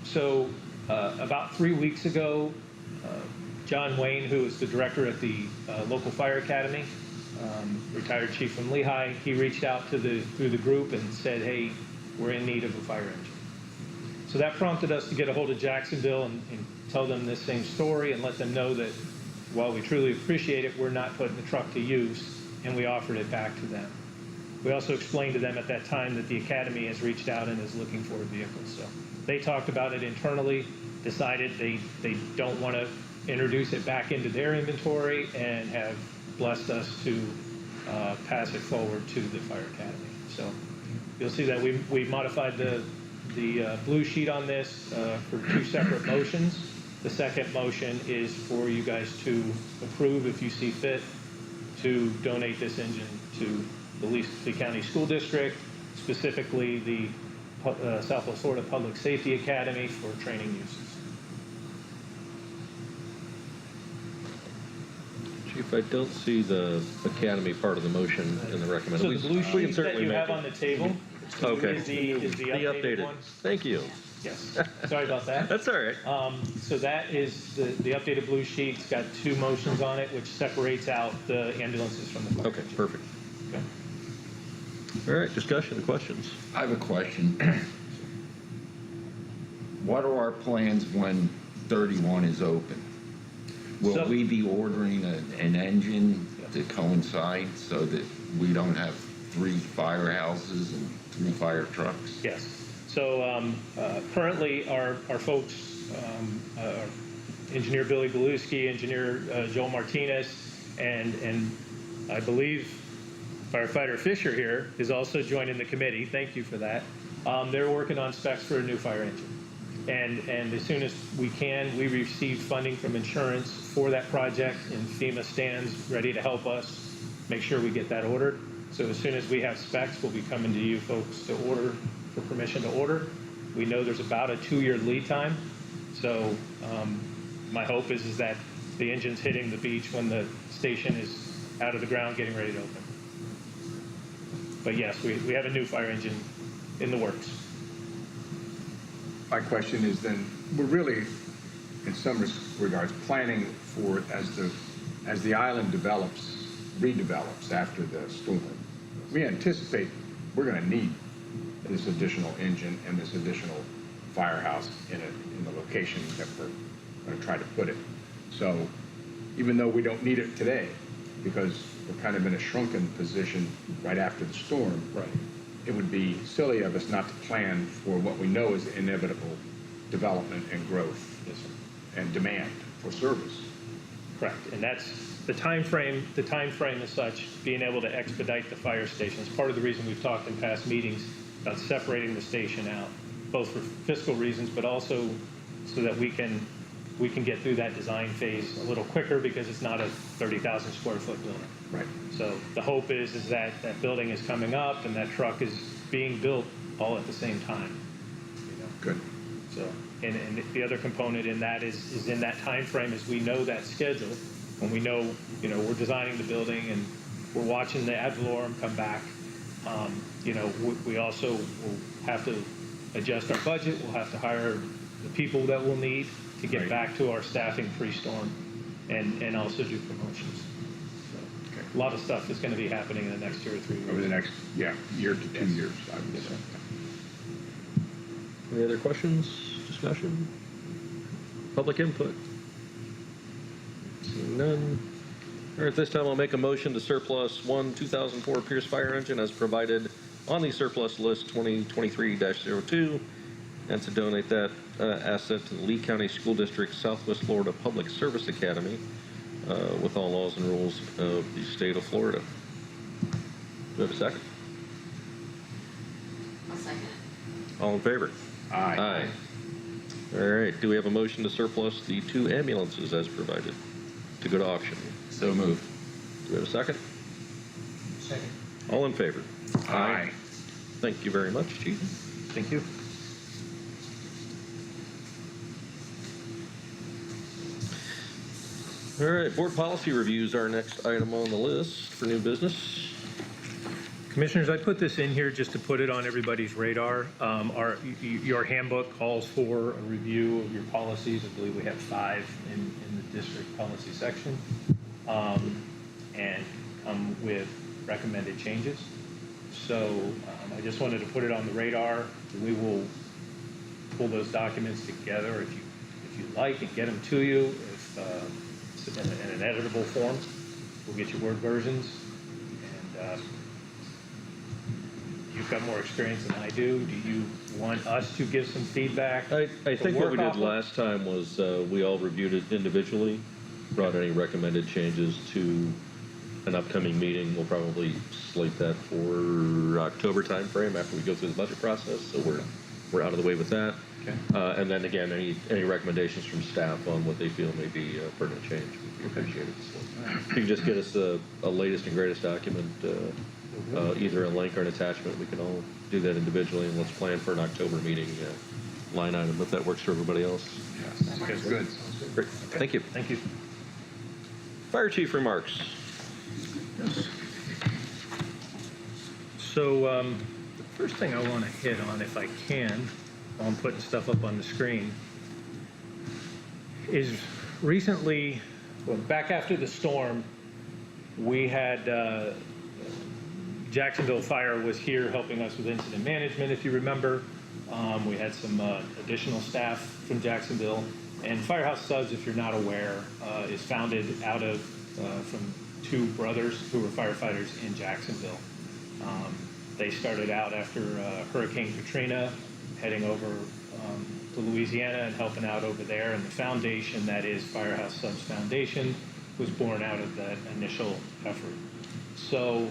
Speaker 5: So about 3 weeks ago, John Wayne, who is the director at the local fire academy, retired chief from Lehigh, he reached out through the group and said, hey, we're in need of a fire engine. So that prompted us to get a hold of Jacksonville and tell them this same story and let them know that while we truly appreciate it, we're not putting the truck to use, and we offered it back to them. We also explained to them at that time that the academy has reached out and is looking for a vehicle. So they talked about it internally, decided they don't want to introduce it back into their inventory, and have blessed us to pass it forward to the fire academy. So you'll see that we modified the blue sheet on this for 2 separate motions. The second motion is for you guys to approve, if you see fit, to donate this engine to the Lee County School District, specifically the Southwest Florida Public Safety Academy for training uses.
Speaker 6: Chief, I don't see the academy part of the motion in the recommended.
Speaker 5: So the blue sheet that you have on the table
Speaker 6: Okay.
Speaker 5: is the updated one.
Speaker 6: Thank you.
Speaker 5: Yes, sorry about that.
Speaker 6: That's all right.
Speaker 5: So that is the updated blue sheet. It's got 2 motions on it, which separates out the ambulances from the fire.
Speaker 6: Okay, perfect.
Speaker 5: Okay.
Speaker 6: All right, discussion, questions?
Speaker 9: I have a question. What are our plans when 31 is open? Will
Speaker 5: So-
Speaker 9: we be ordering an engine to coincide so that we don't have 3 firehouses and 3 fire trucks?
Speaker 5: Yes. So currently, our folks, Engineer Billy Beluski, Engineer Joel Martinez, and I believe Firefighter Fisher here is also joining the committee. Thank you for that. They're working on specs for a new fire engine. And as soon as we can, we receive funding from insurance for that project, and FEMA stands ready to help us make sure we get that ordered. So as soon as we have specs, we'll be coming to you folks to order, for permission to order. We know there's about a 2-year lead time. So my hope is that the engine's hitting the beach when the station is out of the ground, getting ready to open. But yes, we have a new fire engine in the works.
Speaker 3: My question is then, we're really, in some regards, planning for, as the island redevelops after the storm, we anticipate we're going to need this additional engine and this additional firehouse in the location that we're going to try to put it. So even though we don't need it today, because we're kind of in a shrunken position right after the storm,
Speaker 5: Right.
Speaker 3: it would be silly of us not to plan for what we know is inevitable development and growth
Speaker 5: Yes, sir.
Speaker 3: and demand for service.
Speaker 5: Correct, and that's the time frame is such, being able to expedite the fire stations. Part of the reason we've talked in past meetings about separating the station out, both for fiscal reasons, but also so that we can get through that design phase a little quicker because it's not a 30,000 square foot building.
Speaker 3: Right.
Speaker 5: So the hope is that that building is coming up and that truck is being built all at the same time. You know?
Speaker 3: Good.
Speaker 5: So, and the other component in that is in that time frame, is we know that schedule, when we know, we're designing the building and we're watching the ad valorem come back. We also will have to adjust our budget. We'll have to hire the people that we'll need to get
Speaker 3: Right.
Speaker 5: back to our staffing pre-storm and also do promotions. So,
Speaker 3: Okay.
Speaker 5: a lot of stuff is going to be happening in the next 2 or 3 years.
Speaker 3: Over the next, year to 2 years, I would
Speaker 5: Yes,
Speaker 3: say.
Speaker 5: sir.
Speaker 6: Any other questions, discussion? Public input? Seeing none. All right, at this time, I'll make a motion to surplus one 2004 Pierce fire engine as provided on the surplus list 2023-02, and to donate that asset to the Lee County School District Southwest Florida Public Service Academy with all laws and rules of the state of Florida. Do we have a second?
Speaker 7: I'll second it.
Speaker 6: All in favor?
Speaker 3: Aye.
Speaker 6: All right, do we have a motion to surplus the 2 ambulances as provided to go to auction?
Speaker 9: So moved.
Speaker 6: Do we have a second?
Speaker 8: Second.
Speaker 6: All in favor?
Speaker 3: Aye.
Speaker 6: Thank you very much, Chief.
Speaker 5: Thank you.
Speaker 6: All right, board policy reviews, our next item on the list for new business.
Speaker 5: Commissioners, I put this in here just to put it on everybody's radar. Your handbook calls for a review of your policies. I believe we have 5 in the district policy section, and come with recommended changes. So I just wanted to put it on the radar. We will pull those documents together if you like and get them to you. If in an editable form, we'll get you Word versions. And you've got more experience than I do. Do you want us to give some feedback?
Speaker 6: I
Speaker 5: to
Speaker 6: think what we
Speaker 5: work
Speaker 6: did
Speaker 5: off of?
Speaker 6: last time was we all reviewed it individually, brought any recommended changes to an upcoming meeting. We'll probably slate that for October timeframe after we go through the budget process, so we're out of the way with that.
Speaker 5: Okay.
Speaker 6: And then again, any recommendations from staff on what they feel may be pertinent change would be appreciated. So if you can just get us a latest and greatest document, either a link or an attachment, we can all do that individually, and let's plan for an October meeting line item if that works for everybody else.
Speaker 3: Yes. Good.
Speaker 6: Great, thank you.
Speaker 5: Thank you.
Speaker 6: Fire chief remarks.
Speaker 5: So the first thing I want to hit on, if I can, while I'm putting stuff up on the screen, is recently, well, back after the storm, we had Jacksonville Fire was here helping us with incident management, if you remember. We had some additional staff from Jacksonville. And Firehouse Subs, if you're not aware, is founded out of from 2 brothers who were firefighters in Jacksonville. They started out after Hurricane Katrina, heading over to Louisiana and helping out over there. And the foundation that is Firehouse Subs Foundation was born out of that initial effort. So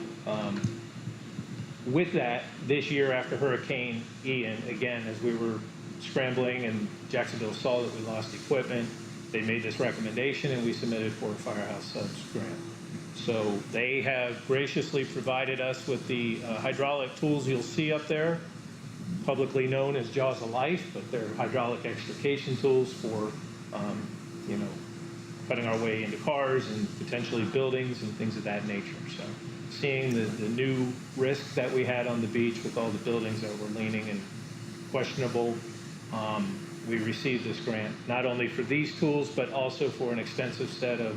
Speaker 5: with that, this year after Hurricane Ian, again, as we were scrambling and Jacksonville saw that we lost equipment, they made this recommendation and we submitted for a Firehouse Subs grant. So they have graciously provided us with the hydraulic tools you'll see up there, publicly known as Jaws of Life, but they're hydraulic extrication tools for, you know, cutting our way into cars and potentially buildings and things of that nature. So seeing the new risk that we had on the beach with all the buildings that were leaning and questionable, we received this grant, not only for these tools, but also for an extensive set of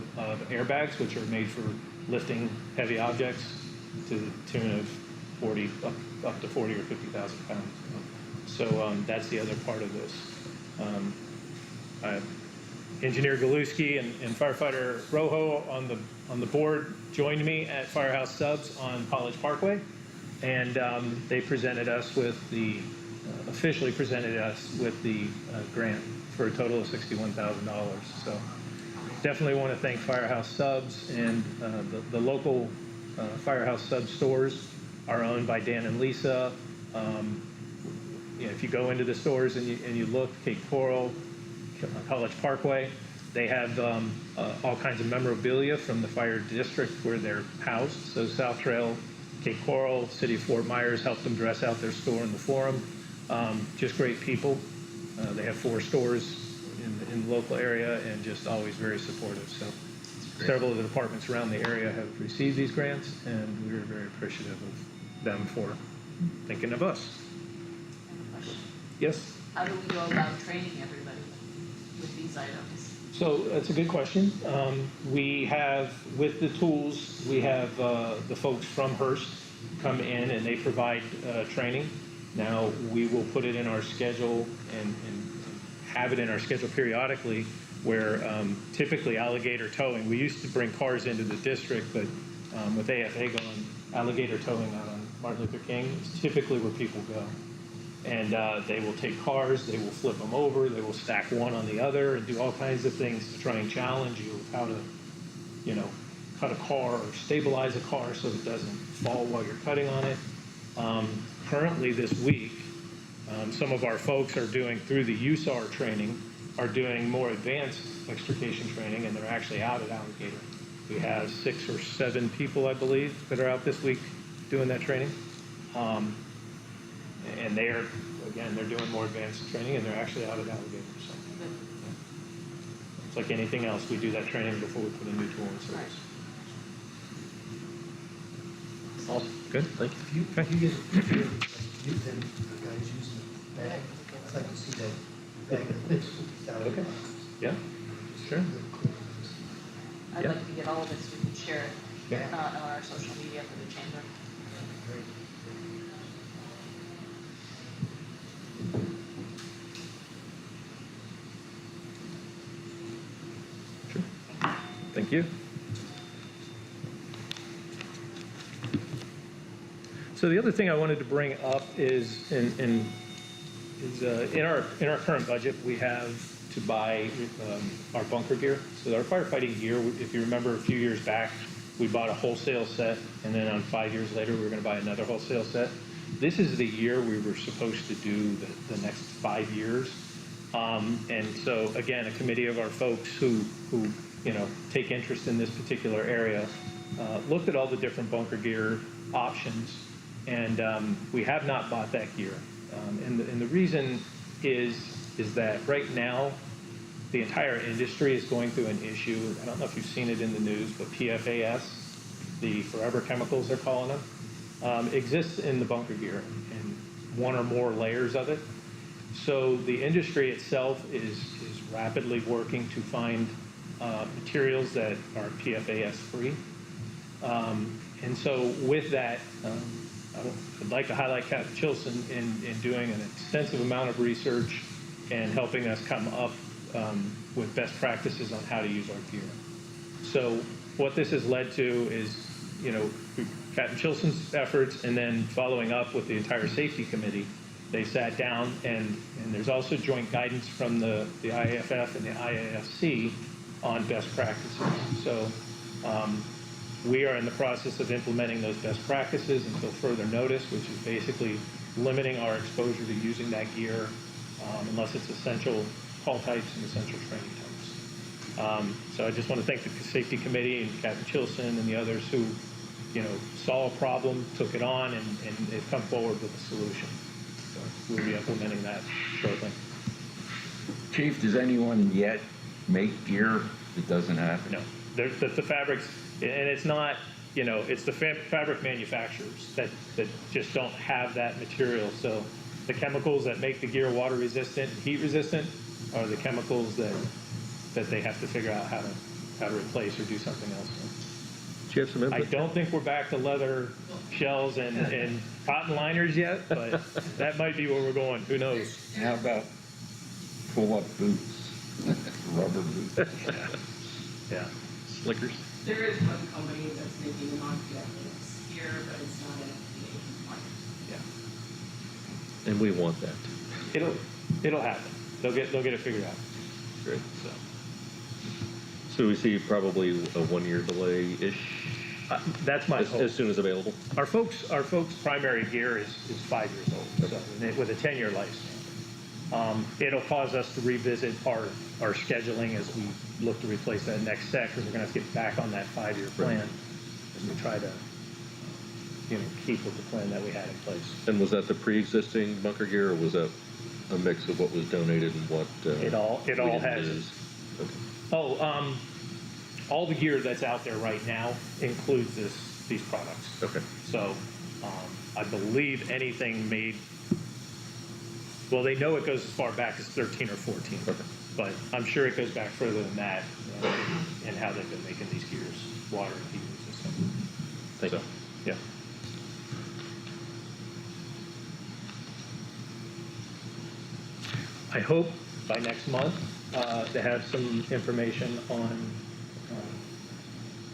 Speaker 5: airbags, which are made for lifting heavy objects to the tune of 40, up to 40 or 50,000 pounds. So that's the other part of this. Engineer Galuski and firefighter Rojo on the board joined me at Firehouse Subs on College Parkway, and they presented us with the officially presented us with the grant for a total of $61,000. So definitely want to thank Firehouse Subs, and the local Firehouse Subs stores are owned by Dan and Lisa. You know, if you go into the stores and you look, Cape Coral, College Parkway, they have all kinds of memorabilia from the fire district where they're housed. So South Trail, Cape Coral, City of Fort Myers helped them dress out their store in the Forum. Just great people. They have 4 stores in the local area and just always very supportive. So several of the departments around the area have received these grants, and we're very appreciative of them for thinking of us. Yes?
Speaker 7: How do we go about training everybody with these items?
Speaker 5: So that's a good question. We have, with the tools, we have the folks from Hearst come in and they provide training. Now, we will put it in our schedule and have it in our schedule periodically, where typically alligator towing, we used to bring cars into the district, but with AFA gone, alligator towing out on Martin Luther King is typically where people go. And they will take cars, they will flip them over, they will stack one on the other and do all kinds of things to try and challenge you with how to, you know, cut a car or stabilize a car so it doesn't fall while you're cutting on it. Currently this week, some of our folks are doing, through the USAR training, are doing more advanced extrication training, and they're actually out at Alligator. We have 6 or 7 people, I believe, that are out this week doing that training. And they are, again, they're doing more advanced training, and they're actually out at Alligator. So yeah. It's like anything else, we do that training before we put a new tool in service. Awesome. Good, thank you.
Speaker 8: If you get a picture of you, then the guys using the bag, I'd like to see that bag that fits $50,000.
Speaker 5: Okay. Yeah, sure.
Speaker 7: I'd
Speaker 5: Yeah.
Speaker 7: like to get all of it so we can share it
Speaker 5: Yeah.
Speaker 7: on our social media for the chamber.
Speaker 5: Sure. Thank you. So the other thing I wanted to bring up is in our current budget, we have to buy our bunker gear. So our firefighting gear, if you remember a few years back, we bought a wholesale set, and then on 5 years later, we were going to buy another wholesale set. This is the year we were supposed to do the next 5 years. And so again, a committee of our folks who you know, take interest in this particular area looked at all the different bunker gear options, and we have not bought that gear. And the reason is that right now, the entire industry is going through an issue. I don't know if you've seen it in the news, but PFAS, the forever chemicals they're calling them, exists in the bunker gear in one or more layers of it. So the industry itself is rapidly working to find materials that are PFAS free. And so with that, I'd like to highlight Captain Chilson in doing an extensive amount of research and helping us come up with best practices on how to use our gear. So what this has led to is, you know, Captain Chilson's efforts, and then following up with the entire safety committee, they sat down, and there's also joint guidance from the IAFF and the IAFC on best practices. So we are in the process of implementing those best practices until further notice, which is basically limiting our exposure to using that gear unless it's essential call types and essential training types. So I just want to thank the safety committee and Captain Chilson and the others who, saw a problem, took it on, and they've come forward with a solution. So we'll be implementing that shortly.
Speaker 9: Chief, does anyone yet make gear that doesn't have it?
Speaker 5: No, the fabrics, and it's not, it's the fabric manufacturers that just don't have that material. So the chemicals that make the gear water resistant, heat resistant, are the chemicals that they have to figure out how to replace or do something else with.
Speaker 6: Do you have some
Speaker 5: I
Speaker 6: input?
Speaker 5: don't think we're back to leather shells and cotton liners yet, but that might be where we're going. Who knows?
Speaker 9: How about pull-up boots, rubber boots?
Speaker 5: Yeah.
Speaker 6: Slickers?
Speaker 11: There is one company that's making non-PFAS here, but it's not an FDA compliant.
Speaker 5: Yeah.
Speaker 6: And we want that.
Speaker 5: It'll happen. They'll get it figured out.
Speaker 6: Great.
Speaker 5: So.
Speaker 6: So we see probably a 1-year delay-ish,
Speaker 5: That's my hope.
Speaker 6: as soon as available?
Speaker 5: Our folks' primary gear is 5 years old, so with a 10-year lifespan. It'll cause us to revisit our scheduling as we look to replace that next set, because we're going to have to get back on that 5-year plan as we try to, keep with the plan that we had in place.
Speaker 6: And was that the pre-existing bunker gear, or was that a mix of what was donated and what?
Speaker 5: It all
Speaker 6: we didn't
Speaker 5: has.
Speaker 6: use? Okay.
Speaker 5: All the gear that's out there right now includes these products.
Speaker 6: Okay.
Speaker 5: So, I believe anything made, well, they know it goes as far back as 13 or 14.
Speaker 6: Okay.
Speaker 5: But I'm sure it goes back further than that, and how they've been making these gears, water and heat resistant.
Speaker 6: Thank you.
Speaker 5: So, yeah. I hope by next month to have some information on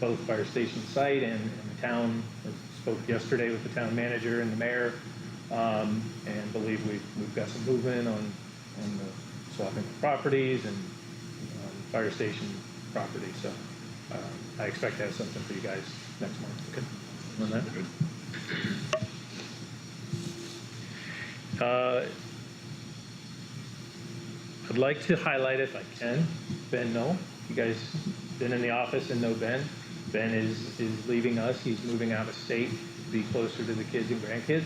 Speaker 5: both fire station site and the town. I spoke yesterday with the town manager and the mayor, and believe we've got some movement on the swapping of properties and fire station property. So I expect to have something for you guys next month. Okay. On that. I'd like to highlight, if I can, Ben Knoll. You guys been in the office and know Ben. Ben is leaving us. He's moving out of state to be closer to the kids and grandkids.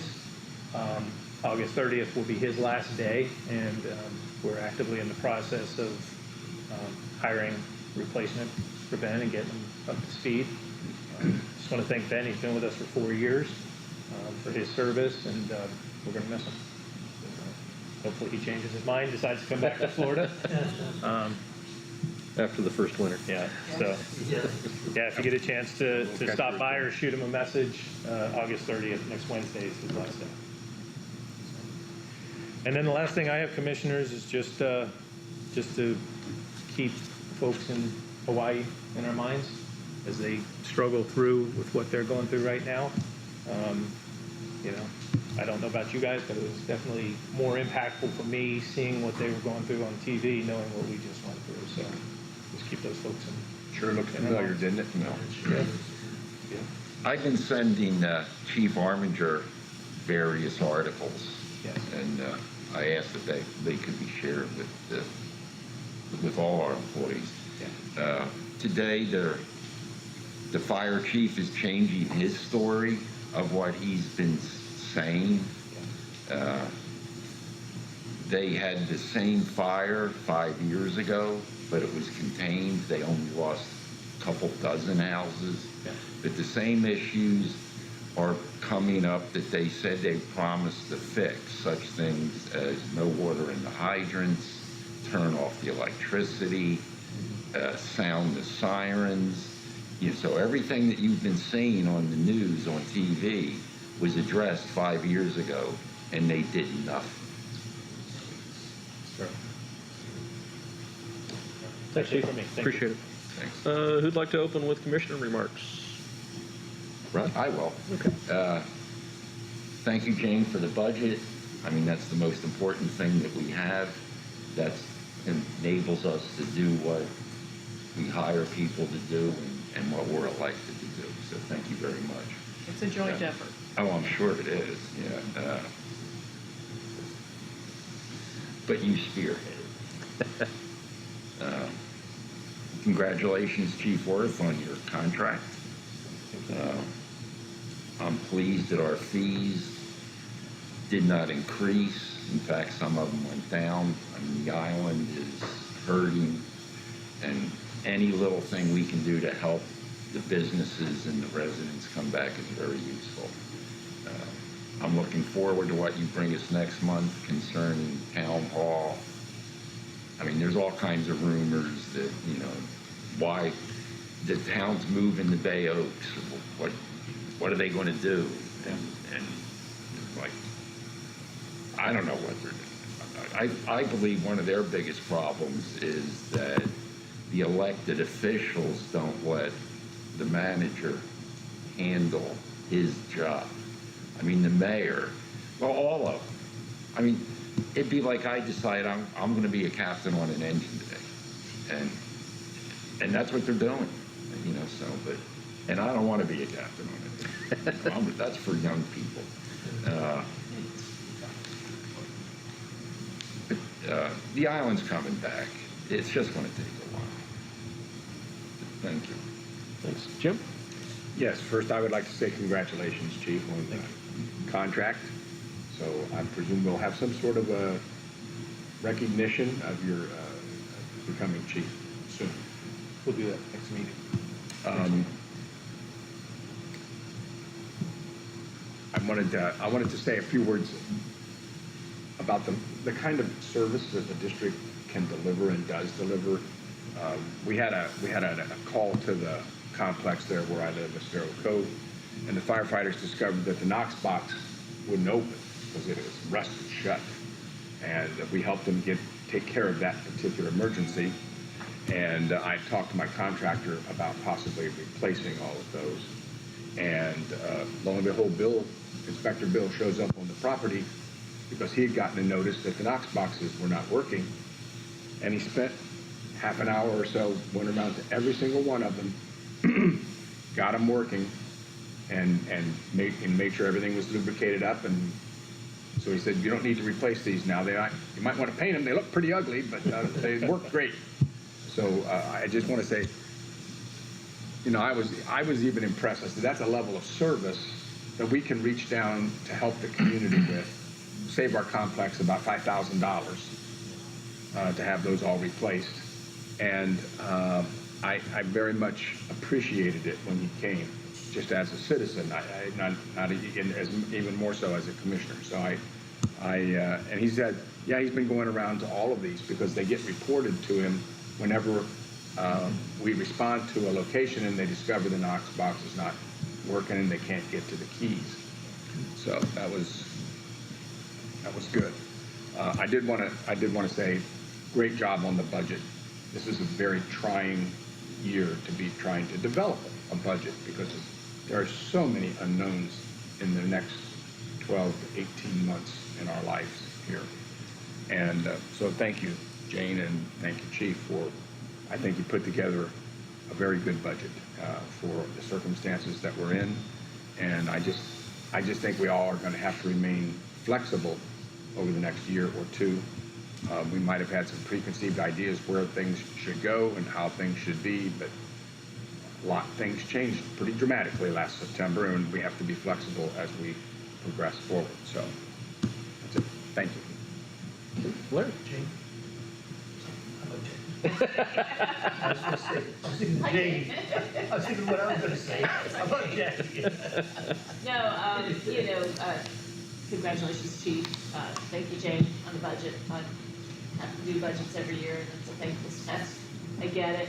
Speaker 5: August 30th will be his last day, and we're actively in the process of hiring a replacement for Ben and getting him up to speed. Just want to thank Ben. He's been with us for 4 years for his service, and we're going to miss him. Hopefully he changes his mind, decides to come back to Florida.
Speaker 6: After the first winter.
Speaker 5: Yeah, so, yeah, if you get a chance to stop by or shoot him a message, August 30th, next Wednesday is his last day. And then the last thing I have, commissioners, is just to keep folks in Hawaii in our minds as they struggle through with what they're going through right now. I don't know about you guys, but it was definitely more impactful for me seeing what they were going through on TV, knowing what we just went through. So just keep those folks in.
Speaker 3: Sure looked familiar, didn't it? No.
Speaker 5: Yeah. Yeah.
Speaker 9: I've been sending Chief Arminger various articles,
Speaker 5: Yes.
Speaker 9: and I asked if they could be shared with all our employees.
Speaker 5: Yeah.
Speaker 9: Today, the fire chief is changing his story of what he's been saying. They had the same fire 5 years ago, but it was contained. They only lost a couple dozen houses.
Speaker 5: Yeah.
Speaker 9: But the same issues are coming up that they said they promised to fix, such things as no water in the hydrants, turn off the electricity, sound the sirens. So everything that you've been seeing on the news, on TV, was addressed 5 years ago, and they did nothing.
Speaker 5: Sure. That's it for me. Thank you.
Speaker 6: Appreciate it.
Speaker 9: Thanks.
Speaker 6: Who'd like to open with commissioner remarks? Ron?
Speaker 9: I will.
Speaker 6: Okay.
Speaker 9: Thank you, Jane, for the budget. I mean, that's the most important thing that we have. That enables us to do what we hire people to do and what we're elected to do. So thank you very much.
Speaker 2: It's a joint effort.
Speaker 9: Oh, I'm sure it is, yeah. But you spearheaded. Congratulations, Chief Worth, on your contract. I'm pleased that our fees did not increase. In fact, some of them went down. I mean, the island is hurting, and any little thing we can do to help the businesses and the residents come back is very useful. I'm looking forward to what you bring us next month concerning town hall. I mean, there's all kinds of rumors that, you know, why the town's moving to Bay Oaks. What are they going to do? And like, I don't know what they're doing. I believe one of their biggest problems is that the elected officials don't let the manager handle his job. I mean, the mayor, well, all of them. I mean, it'd be like I decide I'm going to be a captain on an engine today, and that's what they're doing, you know. So, and I don't want to be a captain on it. You know, that's for young people. The island's coming back. It's just going to take a while. Thank you.
Speaker 5: Thanks. Jim?
Speaker 3: Yes, first I would like to say congratulations, Chief, on the contract. So I presume we'll have some sort of a recognition of your becoming chief soon.
Speaker 5: We'll do that next meeting.
Speaker 3: I wanted to say a few words about the kind of service that the district can deliver and does deliver. We had a call to the complex there where I live, Estero Cove, and the firefighters discovered that the Knox box wouldn't open because it was rusted shut, and we helped them take care of that particular emergency. And I talked to my contractor about possibly replacing all of those. And lo and behold, Inspector Bill shows up on the property because he had gotten a notice that the Knox boxes were not working. And he spent half an hour or so, went around to every single one of them, got them working, and made sure everything was lubricated up. And so he said, you don't need to replace these now. You might want to paint them. They look pretty ugly, but they work great. So I just want to say, you know, I was even impressed. I said, that's a level of service that we can reach down to help the community with, save our complex about $5,000 to have those all replaced. And I very much appreciated it when he came, just as a citizen, even more so as a commissioner. So and he said, yeah, he's been going around to all of these because they get reported to him whenever we respond to a location and they discover the Knox box is not working and they can't get to the keys. So that was good. I did want to say, great job on the budget. This is a very trying year to be trying to develop a budget because there are so many unknowns in the next 12 to 18 months in our lives here. And so thank you, Jane, and thank you, Chief, for, I think you put together a very good budget for the circumstances that we're in. And I just think we all are going to have to remain flexible over the next year or two. We might have had some preconceived ideas where things should go and how things should be, but things changed pretty dramatically last September, and we have to be flexible as we progress forward. So that's it. Thank you.
Speaker 5: Larry?
Speaker 8: Jane? How about Jane? I was thinking Jane. I was thinking what I was going to say. How about Jackie?
Speaker 7: No, congratulations, Chief. Thank you, Jane, on the budget. I have to do budgets every year, and it's a thankless task. I get it,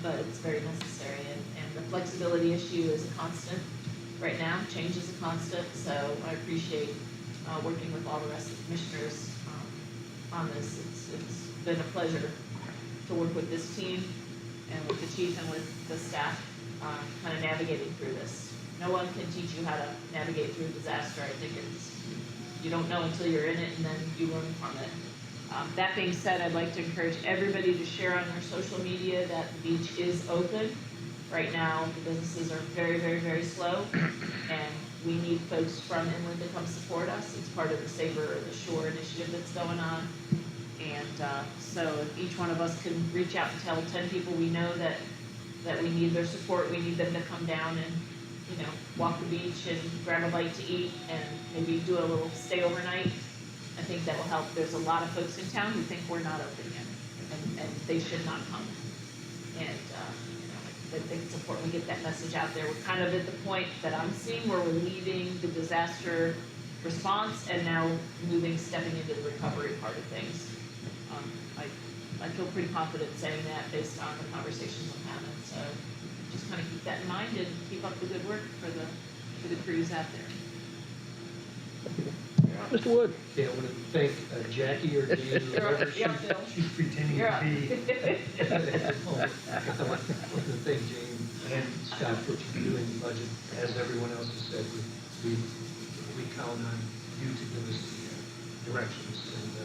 Speaker 7: but it's very necessary. And the flexibility issue is a constant right now. Change is a constant, so I appreciate working with all the rest of the commissioners on this. It's been a pleasure to work with this team and with the chief and with the staff, kind of navigating through this. No one can teach you how to navigate through a disaster. I think you don't know until you're in it, and then you learn from it. That being said, I'd like to encourage everybody to share on their social media that the beach is open. Right now, the businesses are very, very, very slow, and we need folks from inland to come support us. It's part of the Savor the Shore initiative that's going on. And And so if each one of us can reach out and tell 10 people we know that we need their support, we need them to come down and, you know, walk the beach and grab a bite to eat and maybe do a little stay overnight, I think that will help. There's a lot of folks in town who think we're not open yet, and they should not come. And, you know, I think it's important we get that message out there. We're kind of at the point that I'm seeing where we're leaving the disaster response and now stepping into the recovery part of things. I feel pretty confident saying that based on the conversations I'm having, so just kind of keep that in mind and keep up the good work for the crews out there.
Speaker 10: Mr. Wood? Yeah, I want to thank Jackie or Dean, whoever
Speaker 7: Yeah, Bill.
Speaker 8: She's pretending
Speaker 7: You're
Speaker 8: to
Speaker 7: up.
Speaker 8: be.
Speaker 10: I want to thank Jane and Scott for what you're doing in the budget. As everyone else has said, we count on you to give us the directions, and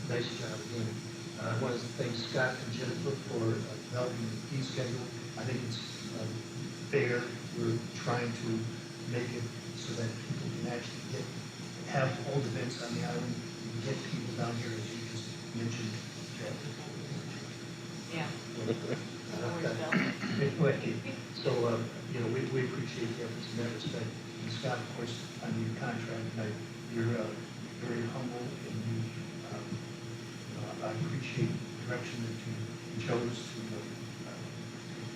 Speaker 10: nice job again. I want to thank Scott and Jennifer for developing the fee schedule. I think it's fair. We're trying to make it so that people can actually have old events on the island, and get people down here, as you just mentioned, Jeff.
Speaker 7: Yeah.
Speaker 10: No worries, Anyway, so, you know, we appreciate the efforts in that respect. And Scott, of course, on your contract, you're very humble, and you, I appreciate the direction that you chose to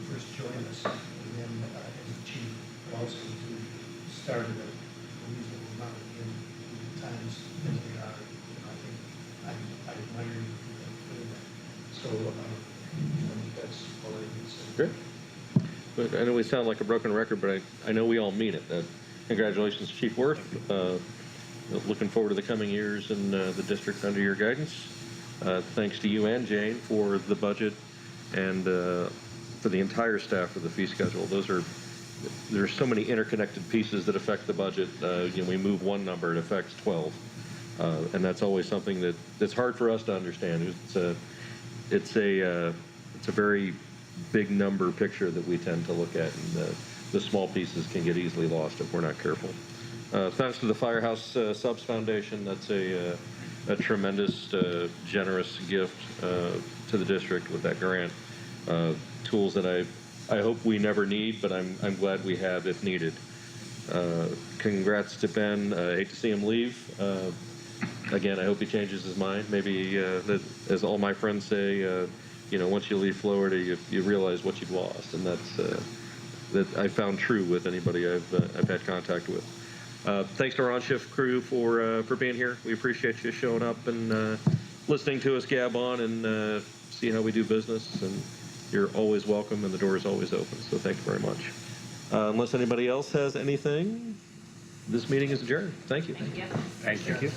Speaker 10: first join us, and then as the chief, but also to start at a reasonable amount in the times as they are. I think I admire you for that. So, that's all I can say.
Speaker 6: Great. But I know we sound like a broken record, but I know we all mean it. Congratulations, Chief Worth. Looking forward to the coming years in the district under your guidance. Thanks to you and Jane for the budget and for the entire staff for the fee schedule. There's so many interconnected pieces that affect the budget. You know, we move one number, it affects 12. And that's always something that's hard for us to understand. It's a very big number picture that we tend to look at, and the small pieces can get easily lost if we're not careful. Thanks to the Firehouse Subs Foundation. That's a tremendous, generous gift to the district with that grant. Tools that I hope we never need, but I'm glad we have if needed. Congrats to Ben. I hate to see him leave. Again, I hope he changes his mind. Maybe, as all my friends say, you know, once you leave Florida, you realize what you've lost, and that I found true with anybody I've had contact with. Thanks to our on-shift crew for being here. We appreciate you showing up and listening to us gab on and see how we do business. And you're always welcome, and the door is always open. So thank you very much. Unless anybody else has anything, this meeting is adjourned. Thank you.
Speaker 7: Thank you.
Speaker 3: Thank you.